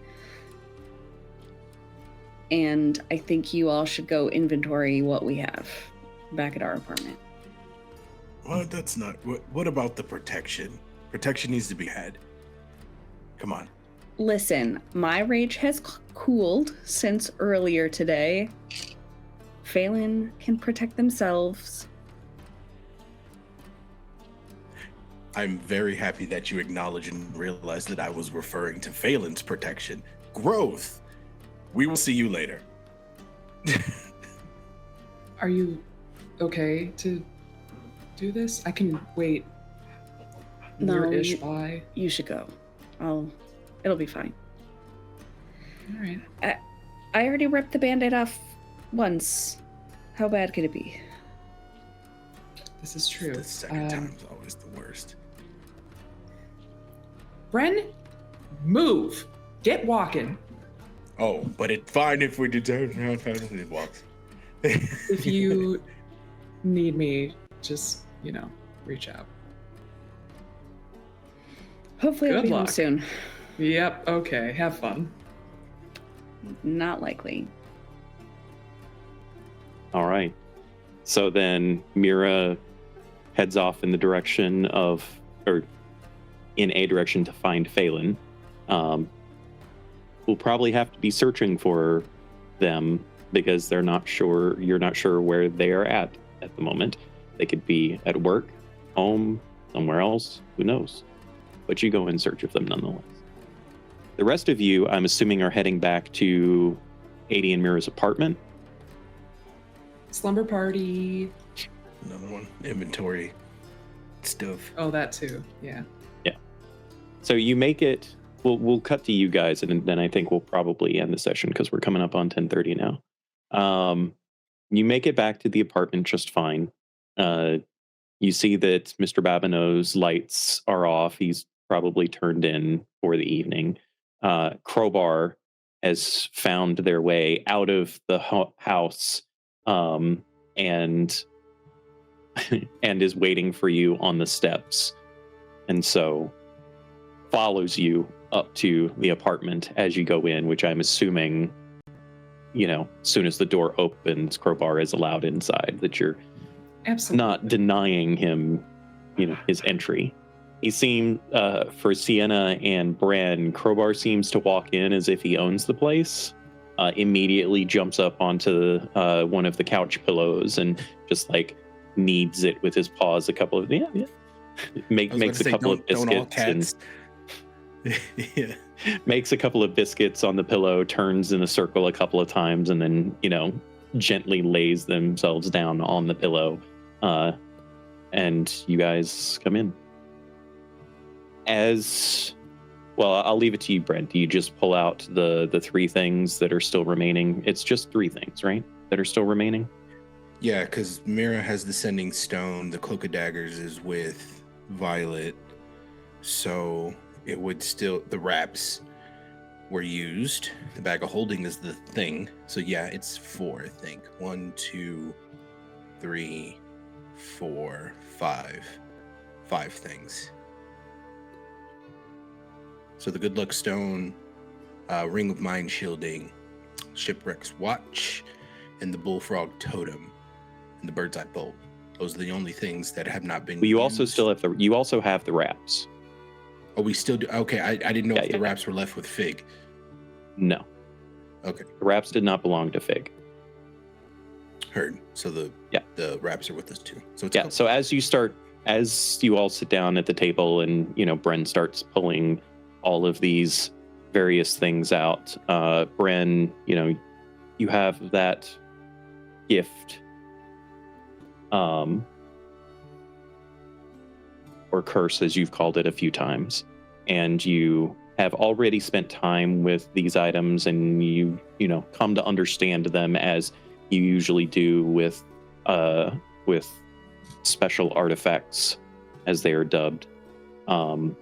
And I think you all should go inventory what we have back at our apartment. Well, that's not. What about the protection? Protection needs to be had. Come on. Listen, my rage has cooled since earlier today. Phelan can protect themselves. I'm very happy that you acknowledge and realize that I was referring to Phelan's protection. Growth. We will see you later. Are you okay to do this? I can wait. No, Near-ish by. You should go. It'll be fine. All right. I already ripped the Band-Aid off once. How bad could it be? This is true. The second time's always the worst. Bren, move. Get walking. Oh, but it's fine if we did walks. If you need me, just, reach out. Hopefully I'll Good be home luck. soon. Yep, okay. Have fun. Not likely. All right. So then Mira heads off in the direction of, or in a direction to find Phelan. We'll probably have to be searching for them because you're not sure where they are at the moment. They could be at work, home, somewhere else, who knows? But you go in search of them nonetheless. The rest of you, I'm assuming, are heading back to Aidy and Mira's apartment. Slumber party. Another one. Inventory stuff. Oh, that too. Yeah. So you make it. We'll cut to you guys, and then I think we'll probably end the session because we're coming up on 10:30 now. You make it back to the apartment just fine. You see that Mr. Babineau's lights are off. He's probably turned in for the evening. Crowbar has found their way out of the house, and and is waiting for you on the steps, and so follows you up to the apartment as you go in, which I'm assuming, as soon as the door opens, Crowbar is allowed inside, that you're Absolutely. not denying him, his entry. He seemed, for Sienna and Bren, Crowbar seems to walk in as if he owns the place, immediately jumps up onto one of the couch pillows and just kneads it with his paws a couple of, makes a couple of biscuits and Yeah. makes a couple of biscuits on the pillow, turns in a circle a couple of times, and then, gently lays themselves down on the pillow. And you guys come in. I'll leave it to you, Brent. Do you just pull out the three things that are still remaining? It's just three things, right? That are still remaining? Yeah, because Mira has the sending stone. The cloak of daggers is with Violet. So it would still, the wraps were used. The bag of holding is the thing. So yeah, it's 4, I think. 1, 2, 3, 4, 5. 5 things. So the good luck stone, ring of mind shielding, shipwreck's watch, and the bullfrog totem, and the bird's eye bolt. Those are the only things that have not been But you used. also still have you also have the wraps. Oh, we still do. Okay, I didn't know if the Yeah. wraps were left with Fig. No, Okay. the wraps did not belong to Fig. Heard. So the wraps are with us too. So it's Yeah. So as you all sit down at the table, and Bren starts pulling all of these various things out. Bren, you have that gift, or curse, as you've called it a few times, and you have already spent time with these items, and you come to understand them as you usually do with special artifacts, as they are dubbed. So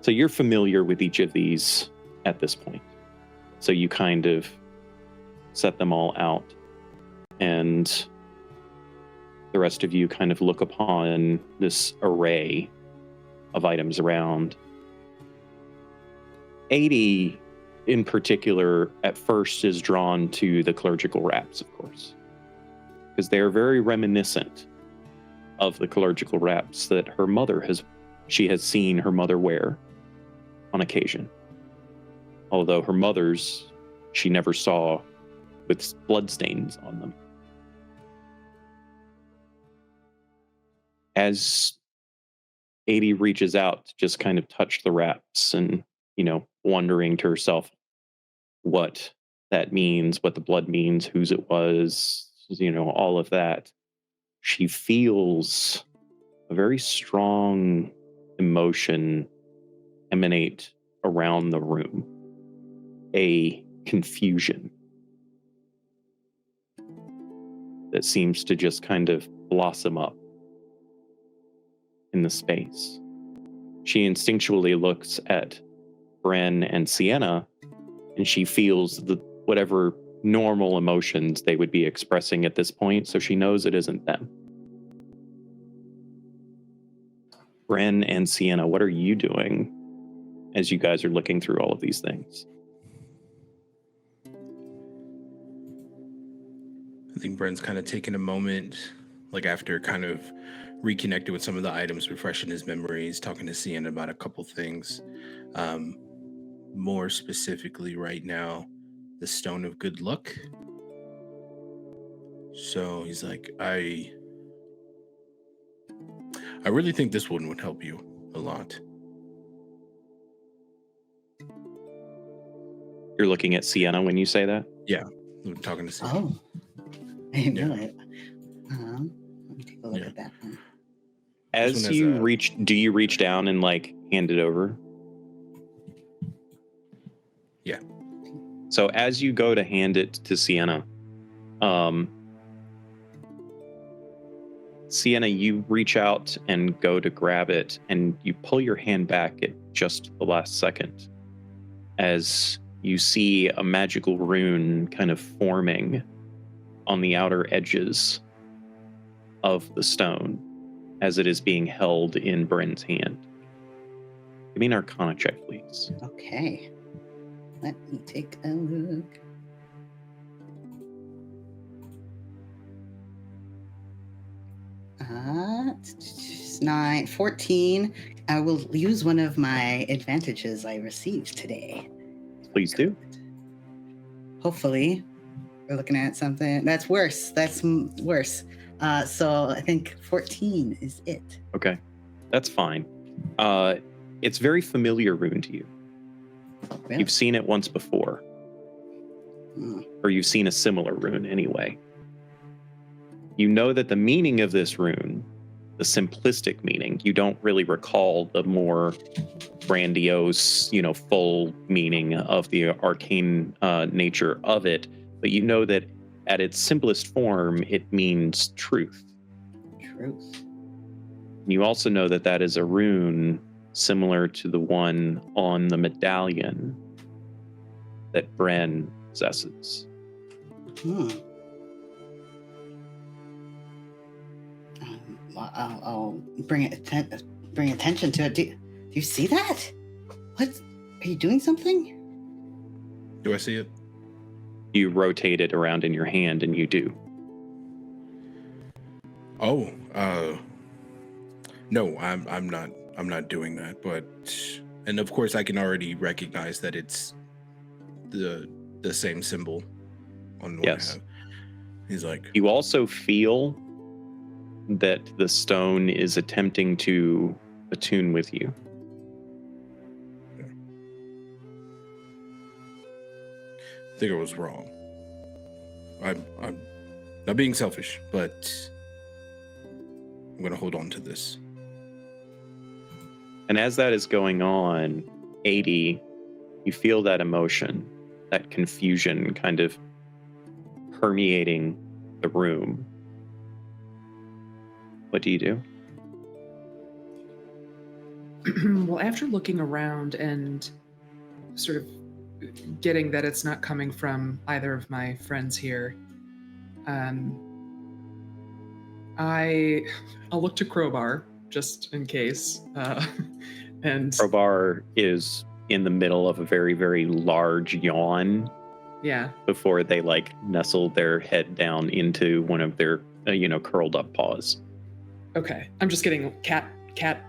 you're familiar with each of these at this point. So you kind of set them all out, and the rest of you kind of look upon this array of items around. Aidy, in particular, at first is drawn to the clerical wraps, of course, because they're very reminiscent of the clerical wraps that she has seen her mother wear on occasion. Although her mother's, she never saw with bloodstains on them. As Aidy reaches out to just kind of touch the wraps and, wondering to herself what that means, what the blood means, whose it was, all of that, she feels a very strong emotion emanate around the room. A confusion that seems to just kind of blossom up in the space. She instinctually looks at Bren and Sienna, and she feels whatever normal emotions they would be expressing at this point, so she knows it isn't them. Bren and Sienna, what are you doing as you guys are looking through all of these things? I think Bren's kind of taking a moment, like after kind of reconnected with some of the items, refreshing his memories, talking to Sienna about a couple things. More specifically right now, the Stone of Good Luck. So he's like, I really think this one would help you a lot. You're looking at Sienna when you say that? Yeah, I'm talking to Sienna. Oh, I didn't know it. Let me take a look at that one. As you do you reach down and hand it over? Yeah. So as you go to hand it to Sienna, Sienna, you reach out and go to grab it, and you pull your hand back at just the last second as you see a magical rune kind of forming on the outer edges of the stone as it is being held in Bren's hand. Give me an Arcana check, please. Okay. Let me take a look. It's 9, 14. I will use one of my advantages I received today. Please do. Hopefully, we're looking at something that's worse. That's worse. So I think 14 is it. Okay, that's fine. It's very familiar rune to you. Really? You've seen it once before. Or you've seen a similar rune anyway. You know that the meaning of this rune, the simplistic meaning, you don't really recall the more grandiose, full meaning of the arcane nature of it, but you know that at its simplest form, it means truth. Truth. You also know that that is a rune similar to the one on the medallion that Bren possesses. I'll bring attention to it. Do you see that? What? Are you doing something? Do I see it? You rotate it around in your hand, and you do. Oh, no, I'm not doing that. And of course, I can already recognize that it's the same symbol on what yes. I have. He's like, You also feel that the stone is attempting to attune with you. I think I was wrong. I'm not being selfish, but I'm going to hold on to this. And as that is going on, Aidy, you feel that emotion, that confusion kind of permeating the room. What do you do? Well, after looking around and sort of getting that it's not coming from either of my friends here, I'll look to Crowbar just in case. And Crowbar is in the middle of a very, very large yawn yeah, before they like nestle their head down into one of their, curled up paws. okay. I'm just getting cat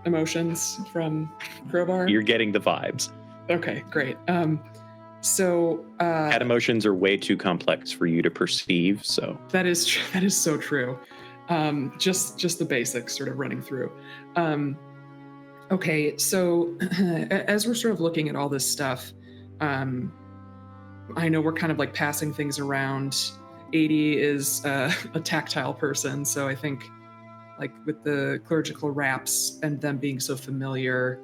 emotions from Crowbar. You're getting the vibes. Okay, great. So Cat emotions are way too complex for you to perceive, so. that is so true. Just the basics sort of running through. Okay, so as we're sort of looking at all this stuff, I know we're kind of like passing things around. Aidy is a tactile person, so I think like with the clerical wraps and them being so familiar,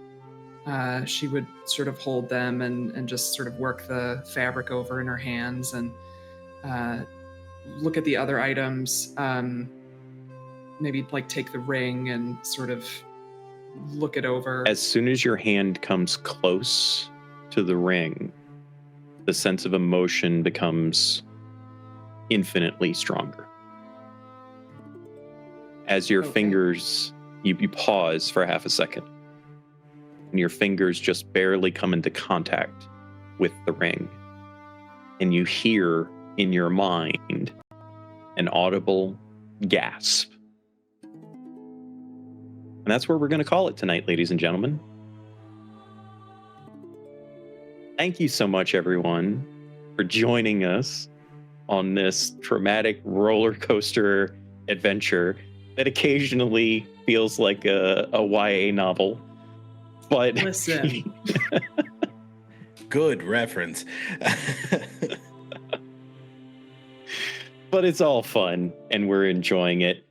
she would sort of hold them and just sort of work the fabric over in her hands and look at the other items. Maybe like take the ring and sort of look it over. As soon as your hand comes close to the ring, the sense of emotion becomes infinitely stronger. As your fingers, you pause for half a second, and your fingers just barely come into contact with the ring. And you hear in your mind an audible gasp. And that's where we're going to call it tonight, ladies and gentlemen. Thank you so much, everyone, for joining us on this traumatic roller coaster adventure that occasionally feels like a YA novel. But Listen. Good reference. but it's all fun and we're enjoying it.